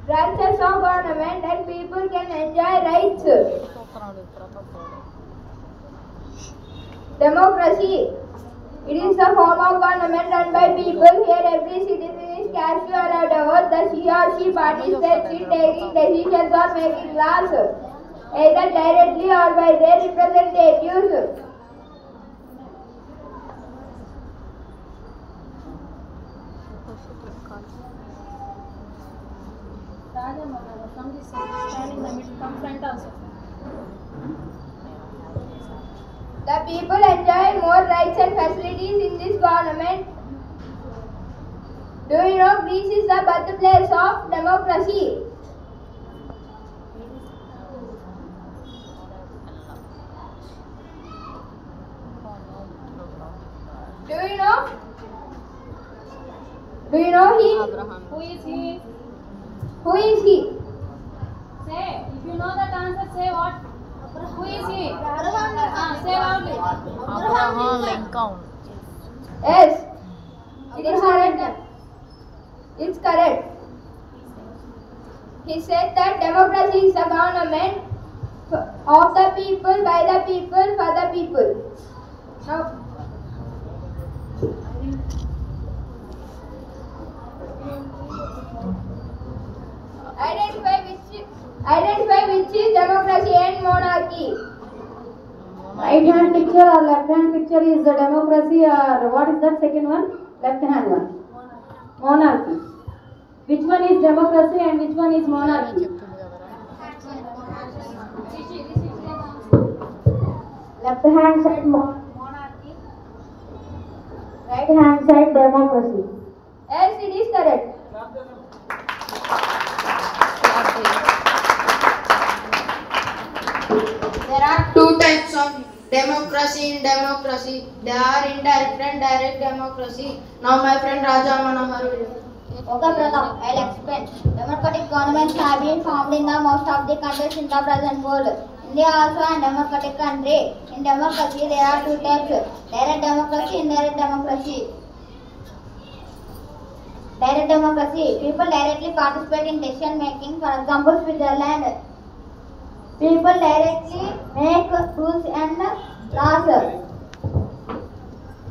branches of government and people can enjoy rights. Democracy. It is a form of government run by people. Here every citizen is casual and over the he or she participates in taking decisions or making laws, either directly or by their representatives. The people enjoy more rights and facilities in this government. Do you know Greece is the birthplace of democracy? Do you know he? Who is he? Who is he? Say, if you know that answer, say what? Who is he? Say loudly. Abraham Lincoln. Yes, it is correct. It's correct. He said that democracy is a government of the people, by the people, for the people. Now, identify which is democracy and monarchy. Right hand picture or left hand picture is the democracy, or what is that second one? Left hand one. Monarchy. Which one is democracy and which one is monarchy? Left hand side Right hand side democracy. Yes, it is correct. There are two types of democracy in democracy. They are indirect and direct democracy. Now my friend Raja Manohar will. Okay, Pratap, I'll explain. Democratic governments have been formed in the most of the countries in the present world. India also a democratic country. In democracy, there are two types: direct democracy, indirect democracy. Direct democracy, people directly participate in decision making. For example, Switzerland. People directly make rules and laws.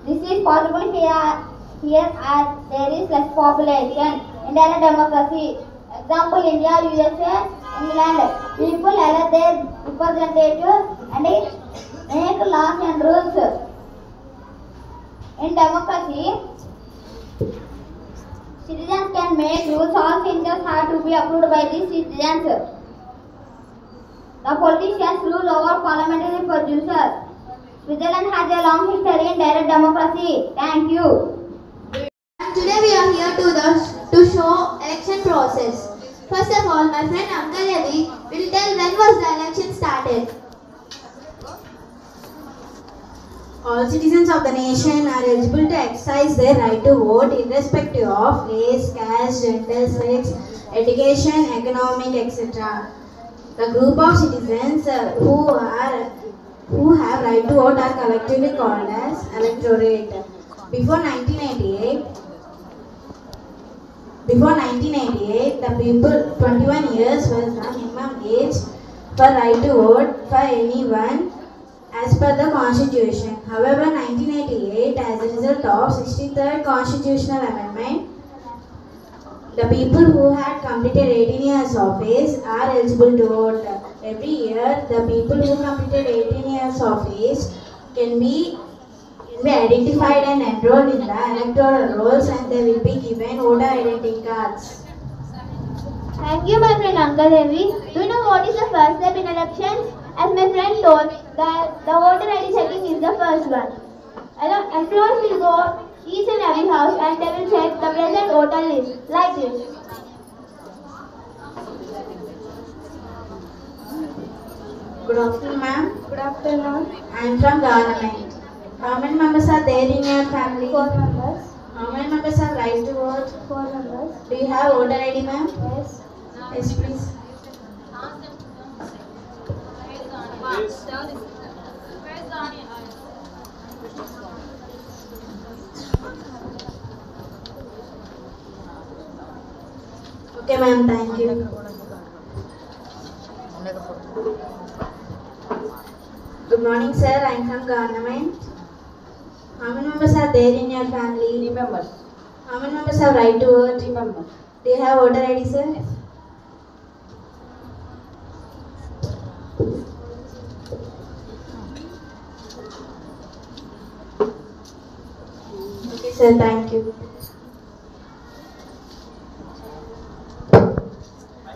This is possible here as there is less population. Indirect democracy, example India, USA, England. People elect their representatives and make laws and rules. In democracy, citizens can make rules. All changes have to be approved by the citizens. The politicians rule over parliamentary producers. Switzerland has a long history in direct democracy. Thank you. Today we are here to show election process. First of all, my friend Uncle Evi will tell when was the election started. All citizens of the nation are eligible to exercise their right to vote irrespective of race, caste, gender, sex, education, economic, etc. The group of citizens who have right to vote are collectively called as electorate. Before 1988, the people 21 years was the minimum age for right to vote for anyone as per the constitution. However, 1988, as a result of 63rd constitutional amendment, the people who had completed 18 years of age are eligible to vote. Every year, the people who completed 18 years of age can be identified and enrolled in the electoral rolls, and they will be given voter identity cards. Thank you, my friend Uncle Evi. Do you know what is the first step in elections? As my friend told, the voter ID checking is the first one. Employees will go each and every house and they will check the present voter list like this. Good afternoon, ma'am. Good afternoon. I am from government. How many members are there in your family? 4 members. How many members have right to vote? 4 members. Do you have voter ID, ma'am? Yes. Yes, please. Okay, ma'am. Thank you. Good morning, sir. I am from government. How many members are there in your family? 3 members. How many members have right to vote? 3 members. Do you have voter ID, sir? Yes. Okay, sir. Thank you.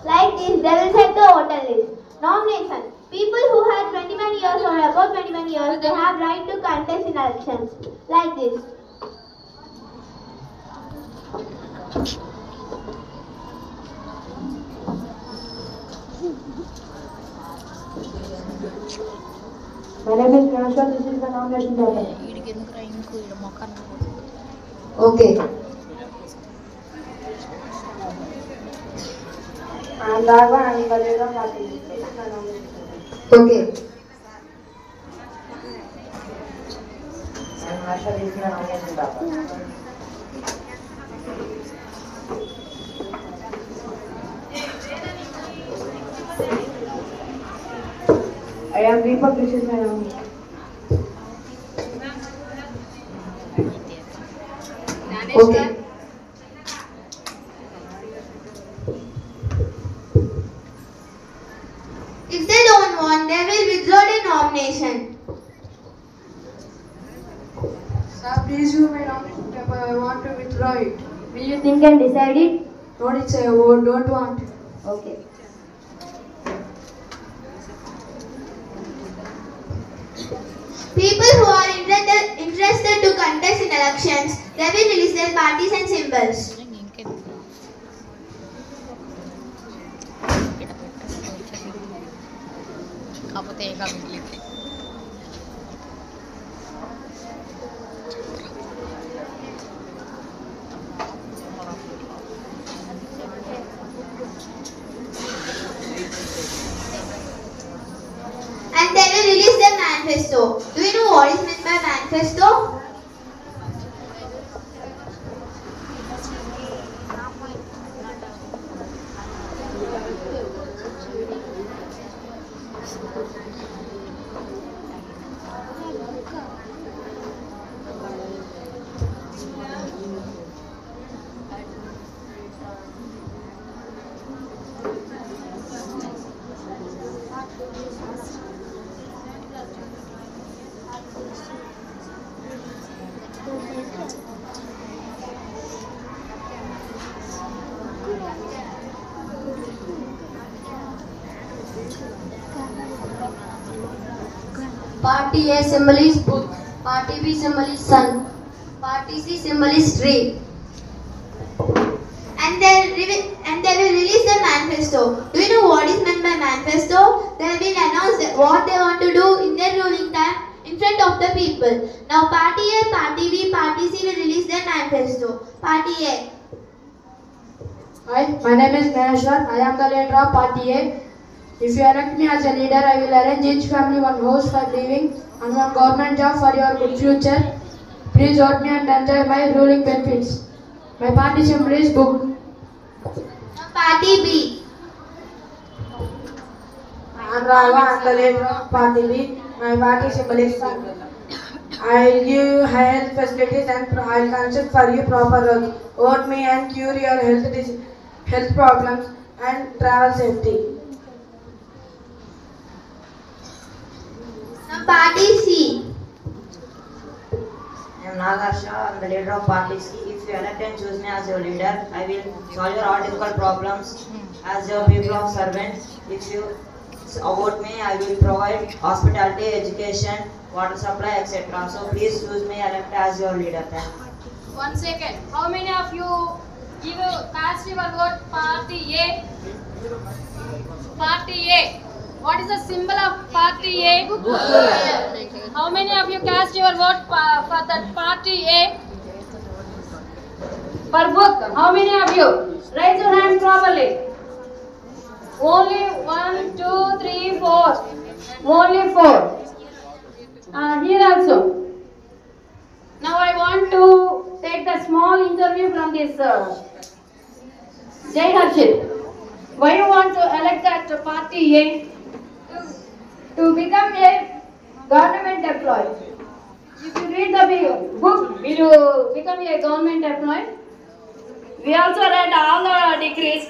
Like this, they will check the voter list. Nomination. People who have 21 years or above 21 years, they have right to contest in elections. Like this. My name is Prashant. This is the nomination paper. Okay. I am Raghav. I am Balera Patil. This is my nomination paper. Okay. I am Asha. This is my nomination paper. I am Deepak. This is my nomination. Okay. If they don't want, they will withdraw their nomination. Sir, please view my nomination paper. I want to withdraw it. Will you think and decide it? Don't it's a vote. Don't want. Okay. People who are interested to contest contest in elections, they will release their parties and symbols. And they will release their manifesto. Do you know what is meant by manifesto? Party A symbol is book. Party B symbol is sun. Party C symbol is tree. And they will release their manifesto. Do you know what is meant by manifesto? They will announce what they want to do in their ruling time in front of the people. Now Party A, Party B, Party C will release their manifesto. Party A. Hi, my name is Naheshwar. I am the leader of Party A. If you elect me as a leader, I will arrange each family one house for living and one government job for your good future. Please vote me and enjoy my ruling benefits. My party symbol is book. Now Party B. I am Ragha. I am the leader of Party B. My party symbol is sun. I will give you health facilities and I will consult for you proper roads. Vote me and cure your health problems and travel safety. Now Party C. I am Nagasha. I am the leader of Party C. If you elect and choose me as your leader, I will solve your all difficult problems as your people of servant. If you vote me, I will provide hospitality, education, water supply, etc. So please choose me, elect as your leader. Thank you. 1 second. How many of you cast your vote Party A? Party A. What is the symbol of Party A? How many of you cast your vote for that Party A? For book. How many of you? Raise your hand properly. Only 1, 2, 3, 4. Only 4. Here also. Now I want to take the small interview from this Jai Harshit. Why you want to elect that Party A? To become a government employee. If you read the book, will you become a government employee? We also read all the degrees.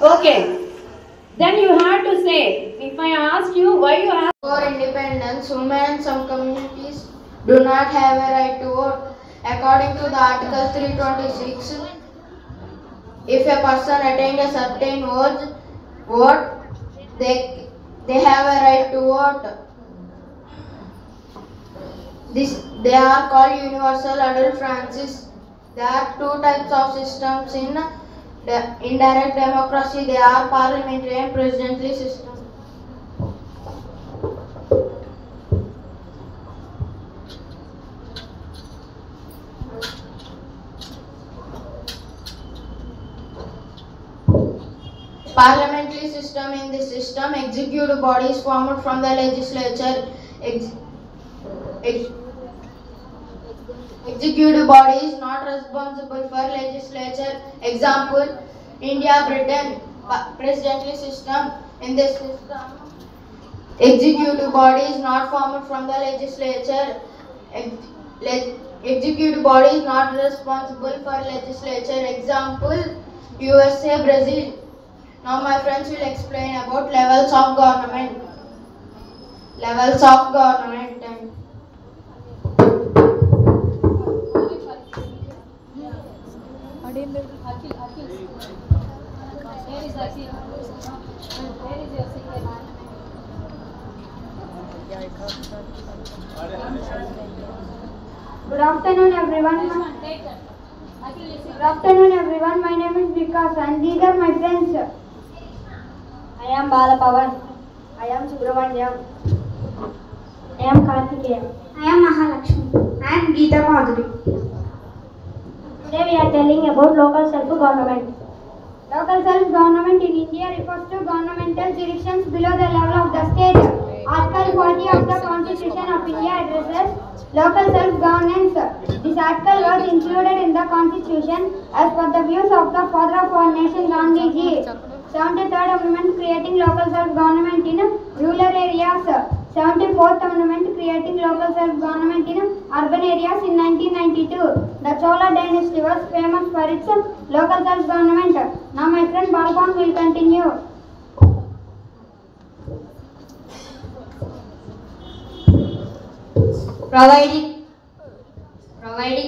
Okay. Then you have to say, if I ask you why you ask For independence, women in some communities do not have a right to vote. According to the Article 326, if a person attained a certain vote, they have a right to vote. They are called universal adult franchise. There are two types of systems in indirect democracy. They are parliamentary and presidential system. Parliamentary system. In this system, executive body is formed from the legislature. Executive body is not responsible for legislature. Example, India, Britain, presidential system. In this system, executive body is not formed from the legislature. Executive body is not responsible for legislature. Example, USA, Brazil. Now my friends will explain about levels of government. Levels of government. Good afternoon, everyone. Good afternoon, everyone. My name is Vikas, and these are my friends. I am Balapavan. I am Subramanyam. I am Karthikeya. I am Mahalakshmi. I am Geeta Madhuri. Today we are telling about local self-government. Local self-government in India refers to governmental jurisdictions below the level of the state. Article 40 of the Constitution of India addresses local self-governance. This article was included in the Constitution as per the views of the father of our nation, Gandhiji. 73rd Amendment creating local self-government in rural areas. 74th Amendment creating local self-government in urban areas in 1992. The Chola dynasty was famous for its local self-government. Now my friend Balpan will continue. Providing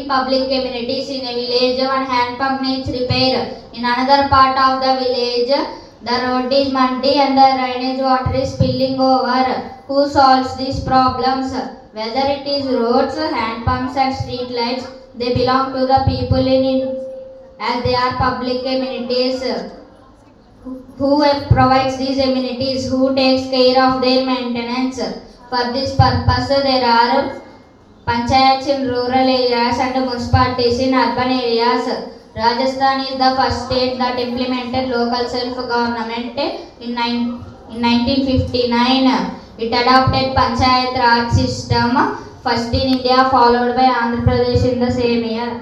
public amenities in a village, one hand pump needs repair. In another part of the village, the road is muddy and the drainage water is spilling over. Who solves these problems? Whether it is roads, hand pumps and street lights, they belong to the people in it as they are public amenities. Who provides these amenities? Who takes care of their maintenance? For this purpose, there are panchayats in rural areas and municipalities in urban areas. Rajasthan is the first state that implemented local self-government in 1959. It adopted Panchayat Raj system, first in India, followed by Andhra Pradesh in the same year.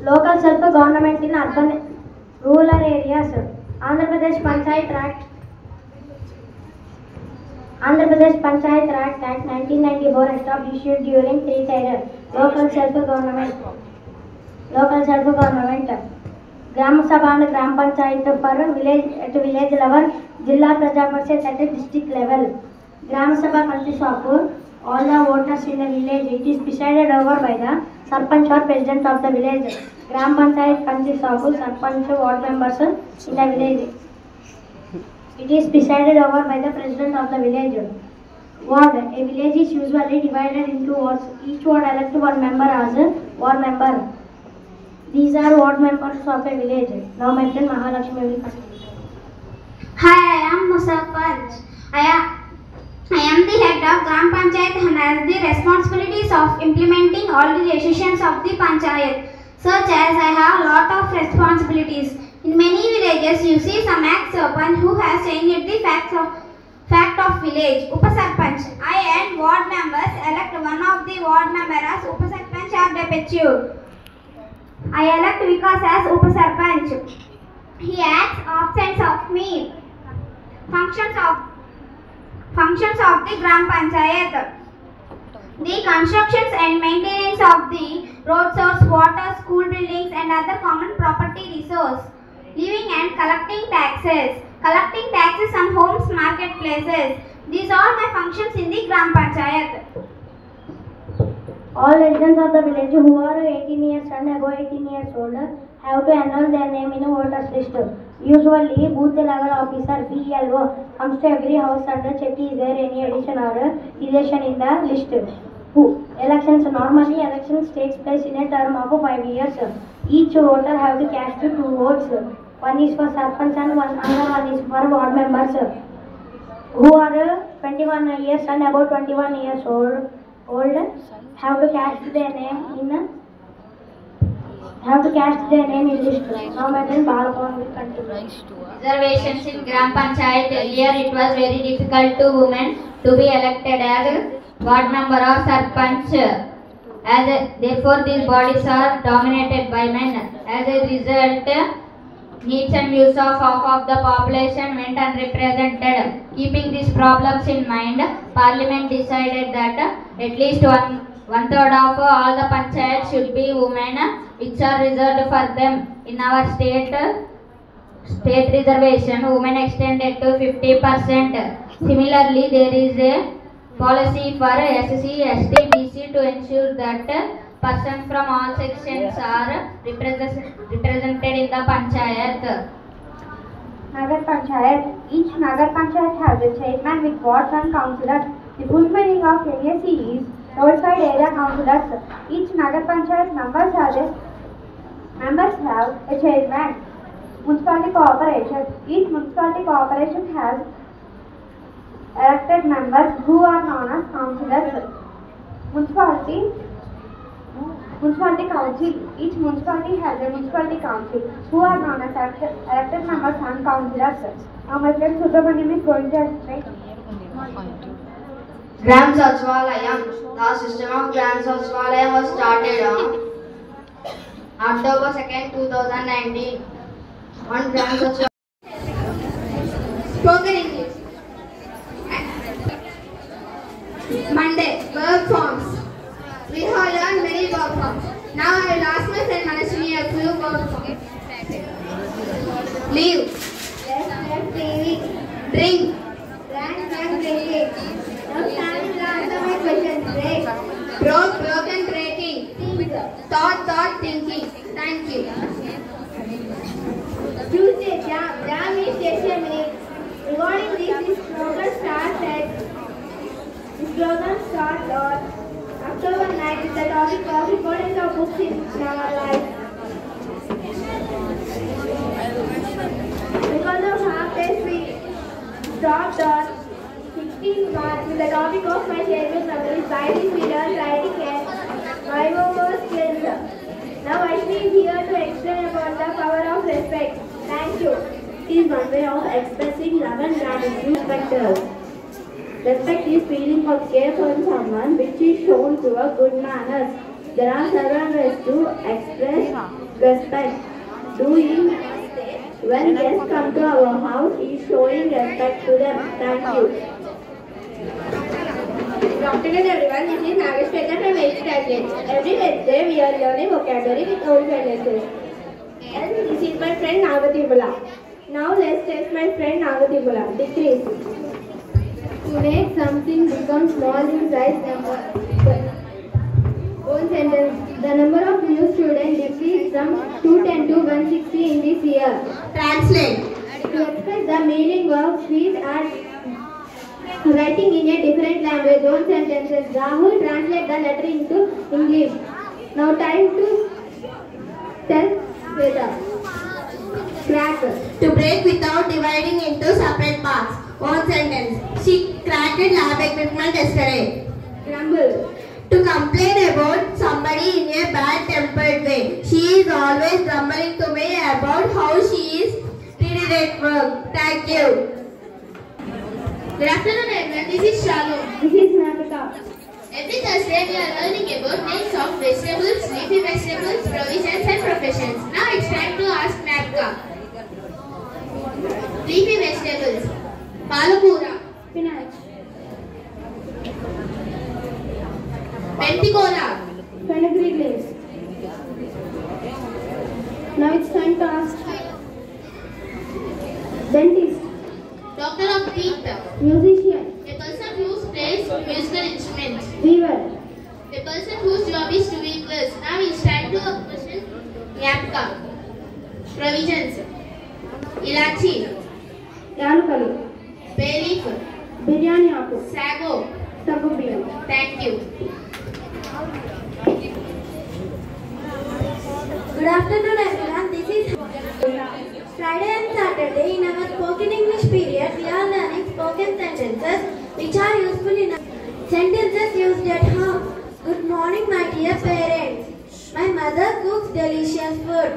Local self-government in urban rural areas. Andhra Pradesh Panchayat Act. Andhra Pradesh Panchayat Act 1994 established during three-tier local self-government. Gram Sabha and Gram Panchayat for village at village level, Jilla Praja Parishad at district level. Gram Sabha consists of all the voters in the village. It is presided over by the Sarpanch or President of the village. Gram Panchayat consists of Sarpanch ward members in the village. It is presided over by the President of the village. Ward. A village is usually divided into wards. Each ward elects one member as a ward member. These are ward members of a village. Now my friend Mahalakshmi will continue. Hi, I am Musarpanch. I am the head of Gram Panchayat and has the responsibilities of implementing all the decisions of the Panchayat. Such as I have a lot of responsibilities. In many villages, you see some ex-sarpanch who has changed the fact of village. Upasarpanch. I and ward members elect one of the ward members as Upasarpanch or deputy. I elect Vikas as Upasarpanch. He acts absent of me. Functions of the Gram Panchayat. The constructions and maintenance of the road source, water, school buildings and other common property resource. Living and collecting taxes. Collecting taxes on homes, marketplaces. These are my functions in the Gram Panchayat. All residents of the village who are 18 years and above 18 years old have to enroll their name in a voters list. Usually, booth level officer BLO comes to every house and check is there any addition or deletion in the list. Normally elections takes place in a term of 5 years. Each voter have to cast 2 votes. One is for Sarpanch and another one is for ward members who are 21 years and above 21 years old have to cast their name in list. Now my friend Balapon will continue. Reservations in Gram Panchayat. Earlier it was very difficult to women to be elected as ward member or Sarpanch. Therefore these bodies are dominated by men. As a result, needs and views of half of the population went unrepresented. Keeping these problems in mind, Parliament decided that at least one third of all the panchayats should be women, which are reserved for them. In our state reservation, women extended to 50%. Similarly, there is a policy for SC, ST, BC to ensure that persons from all sections are represented in the panchayat. Nagar Panchayat. Each Nagar Panchayat has a chairman with wards and councillors. The full meaning of NAC is Roadside Area Councillors. Each Nagar Panchayat members have a chairman. Municipality Corporation. Each municipality corporation has elected members who are known as councillors. Municipality Council. Each municipality has a municipality council who are known as elected members and councillors. Now my friend Subramaniam is going to explain. Gram Sachwalayam. The system of Gram Sachwalayam was started on October 2nd, 2019. On Gram Sachwalayam. Spoken English. Monday, verb forms. We have learned many verb forms. Now I will ask my friend Manashini a few verb forms. Leave. Left leaving. Drink. Drank drinking. Now standing to answer my question. Break. Broken breaking. Thought thinking. Thank you. Tuesday, jam is stationery. Regarding this slogan starts on October 9th is the topic of importance of books in our life. Because of half days we stopped on 16th March with the topic of my childhood memories by this reader writing and my homework skills. Now Ashmi is here to explain about the power of respect. Thank you. It is one way of expressing love and gratitude to others. Respect is feeling of care for someone which is shown through a good manners. There are several ways to express respect. Doing when guests come to our house is showing respect to them. Thank you. Good afternoon everyone, this is Nagashweta from 8th class. Every Wednesday we are learning vocabulary with old sentences. And this is my friend Nagatibula. Now let's test my friend Nagatibula. Decrease. To make something become small in size number. One sentence. The number of new students decreased from 210 to 160 in this year. Translate. To express the meaning of speech and writing in a different language. One sentences. Rahul translate the letter into English. Now time to tell Veda. Crack. To break without dividing into separate parts. One sentence. She cracked lab equipment yesterday. Grumble. To complain about somebody in a bad-tempered way. She is always grumbling to me about how she is treated at work. Thank you. Good afternoon everyone. This is Shalom. This is Navika. Every Thursday we are learning about names of vegetables, leafy vegetables, provisions and professions. Now it's time to ask Navika. Leafy vegetables. Palapura. Spinach. Penticola. Fenugreek leaves. Now it's time to ask dentist. Doctor of teeth. Musician. A person who plays musical instruments. Weaver. A person whose job is to weave clothes. Now it's time to a question. Yapka. Provisions. Ilachi. Yalukalu. Bay leaf. Biryani apu. Sago. Sagu. Thank you. Good afternoon everyone, this is Friday and Saturday in our spoken English period we are learning spoken sentences which are useful in sentences used at home. Good morning my dear parents. My mother cooks delicious food.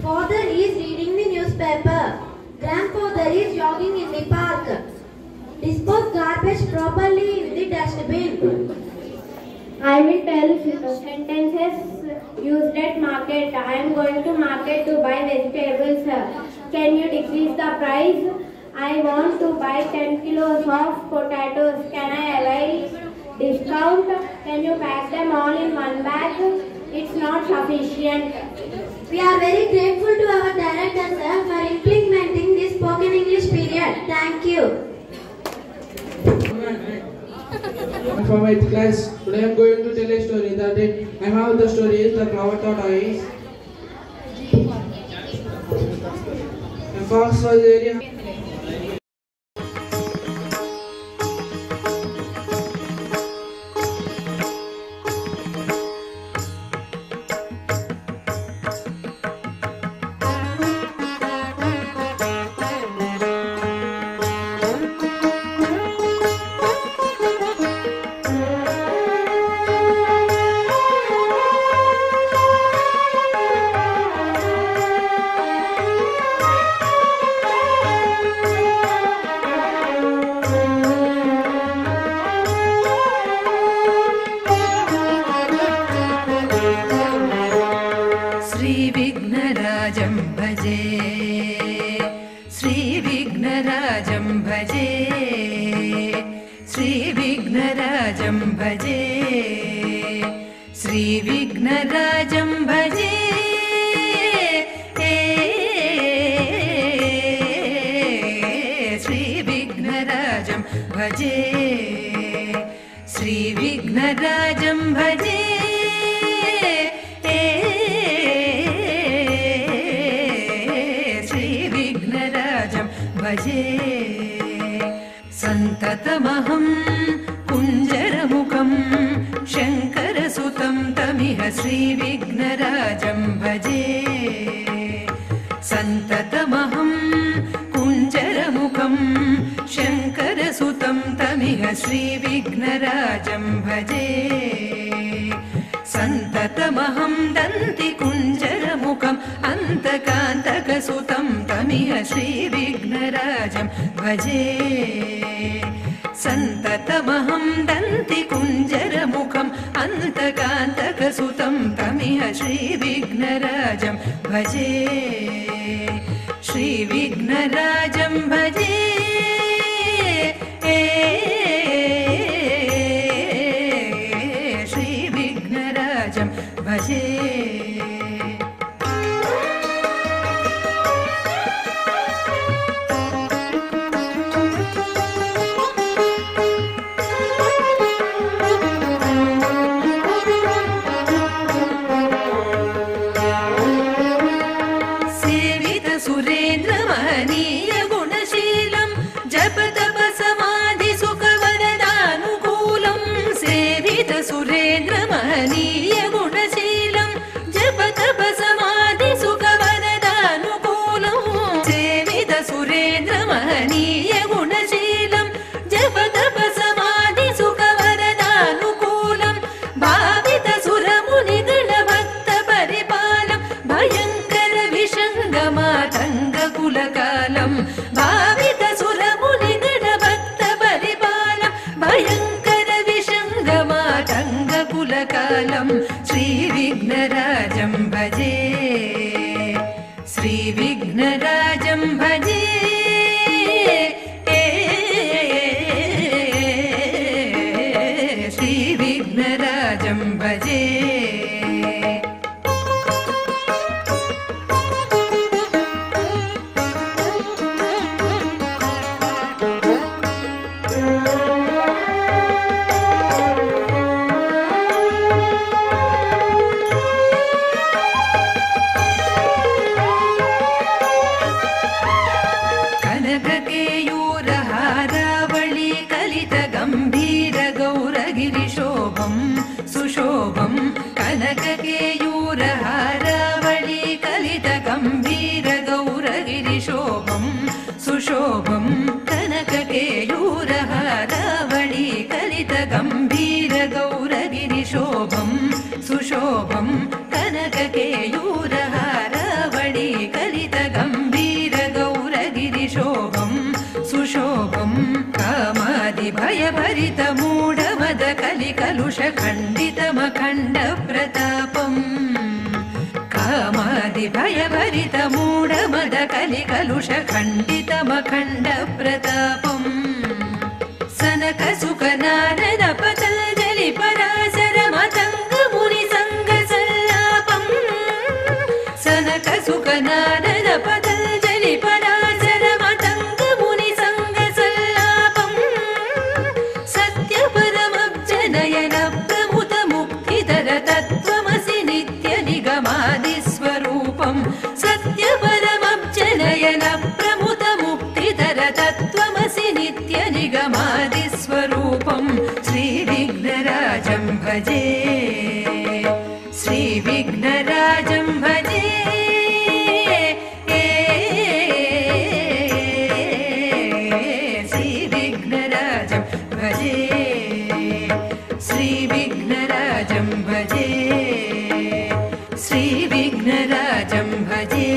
Father is reading the newspaper. Grandfather is jogging in the park. Dispose garbage properly in the dustbin. I will tell sentences used at market. I am going to market to buy vegetables. Can you decrease the price? I want to buy 10 kilos of potatoes. Can I avail discount? Can you pack them all in one bag? It's not sufficient. We are very grateful to our director sir for implementing this spoken English period. Thank you. From 8th class, today I am going to tell a story. The name of the story is The Flower Tortoise. A fox was very श्रीविघ्नराजं भजे श्रीविघ्नराजं भजे श्रीविघ्नराजं भजे श्रीविघ्नराजं भजे श्रीविघ्नराजं भजे श्रीविघ्नराजं भजे सन्ततमहं कुञ्जरमुखं शङ्करसुतं तमिह श्रीविघ्नराजं भजे सन्ततमहं कुञ्जरमुखं शङ्करसुतं तमिह श्रीविघ्नराजं भजे सन्ततमहं दन्तिकुञ्जरमुखम् अन्तकान्तकसुतं तमिह श्रीविघ्नराजं भजे सन्ततमहं दन्तिकुञ्जरमुखम् अन्तकान्तकसुतं तमिह श्रीविघ्नराजं भजे श्रीविघ्नराजं भजे श्रीविघ्नराजं भजे सुरेन्द्रमहनीय गुणशीलं जपतप समाधि सुखवरदानुकूलं सेवित सुरेन्द्रमहनीय गुणशीलं जपतप समाधि सुखवरदानुकूलं सेवित सुरेन्द्रमहनीय गुणशीलं जपतप समाधि सुखवरदानुकूलं भावित सुरमुनिगण भक्त परिपालं भयङ्कर विषङ्गमातङ्गकुलकालं भावित सुरमुनिगण भक्त परिपालं भयङ्कर विषङ्गमातङ्गकुलकालं श्रीविघ्नराजं भजे श्रीविघ्नराजं भजे श्रीविघ्नराजं भजे कनककेयूरहारावळि कलित गम्भीर गौरगिरिशोभं सुशोभं कनककेयूरहारावळि कलित गम्भीर गौरगिरिशोभं सुशोभं कनककेयूरहारावळि कलित गम्भीर गौरगिरिशोभं सुशोभं कनककेयूरहारावळि कलित गम्भीर गौरगिरिशोभं सुशोभं कामादिभयभरित मूढमद कलिकलुष खण्डितमखण्ड प्रतापम् कामादिभयभरित मूढमद कलिकलुष खण्डितमखण्ड प्रतापम् सनक सुख नारद पतञ्जलि पराशर मतङ्ग मुनि संग सल्लापम् सनक सुख नारद पतञ्जलि पराशर मतङ्ग मुनि संग सल्लापम् सत्य परमब्जनयन प्रमुत मुक्तिधर तत्त्वमसि नित्य निगमादिस्वरूपम् सत्य परमब्जनयन प्रमुत मुक्तिधर तत्त्वमसि नित्य निगमादिस्वरूपम् श्रीविघ्नराजं भजे श्रीविघ्नराजं भजे श्रीविघ्नराजं भजे श्रीविघ्नराजं भजे श्रीविघ्नराजं भजे।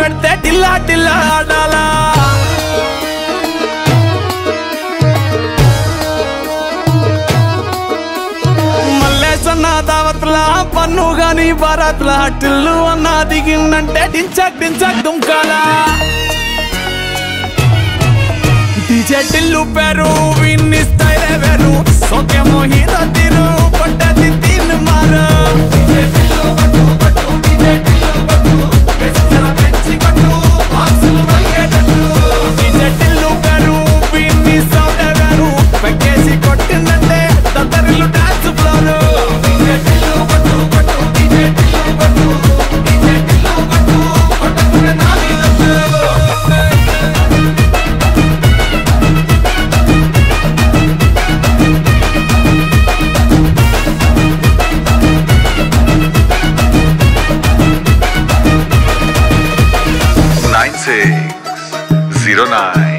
పెడితే టిల్లా టిల్లా ఆడాలా మల్లేసన్న దావత్లా పన్ను గాని బారాత్లా టిల్లు అన్న దిగిందంటే డించక్ డించక్ దుంకాలా డీజే టిల్లు పేరు విన్ని స్టైలే వేరు సోకేమో హీరో తీరు పట్టది తీన్ మారు డీజే టిల్లు పట్టు పట్టు డీజే టిల్లు పట్టు వెచ్చల పెంచి పట్టు బాక్సులు మల్గేటట్టు డీజే టిల్లు పేరు విన్ని సౌండ్ వేరు పెక్కేసి కొట్టిందంటే తత్తరిల్లు డాన్స్ ఫ్లోర్ డీజే టిల్లు పట్టు పట్టు డీజే టిల్లు పట్టు డీజే టిల్లు పట్టు కొట్టకునే Nani లట్టు 9609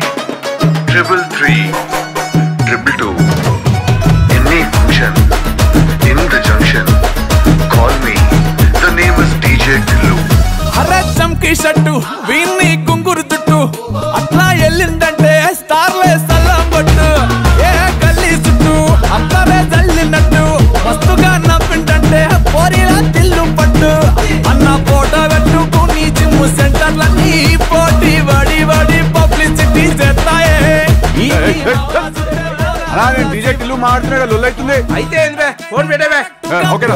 Any function in the junction, call me. The name is DJ Tillu. Hare చంకి షట్టు వీన్ని కుంగురు చుట్టు అట్లా ఎల్లిందంటే స్టార్లే సల్లం కొట్టు ఏ గల్లీ చుట్టూ అక్కడే జల్లినట్టు మస్తుగా నవ్విందంటే పోరిలా తిల్లు పట్టు అన్న ఫోటో పెట్టుకుని జిమ్ సెంటర్లన్నీ పోటీ వడి వడి పబ్లిసిటీ చేస్తాయే అలా నేను డీజే టిల్లు మాట్లాడుతున్నా లొల్లైతుంది అయితే ఫోన్ పెట్టేవే ఓకేనా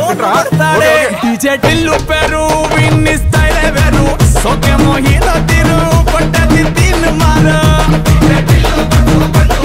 డీజే టిల్లు పేరు విన్ని స్టైలే వేరు సోకేమో హీరో తీరు పట్టది తీన్ మారు డీజే టిల్లు పట్టు పట్టు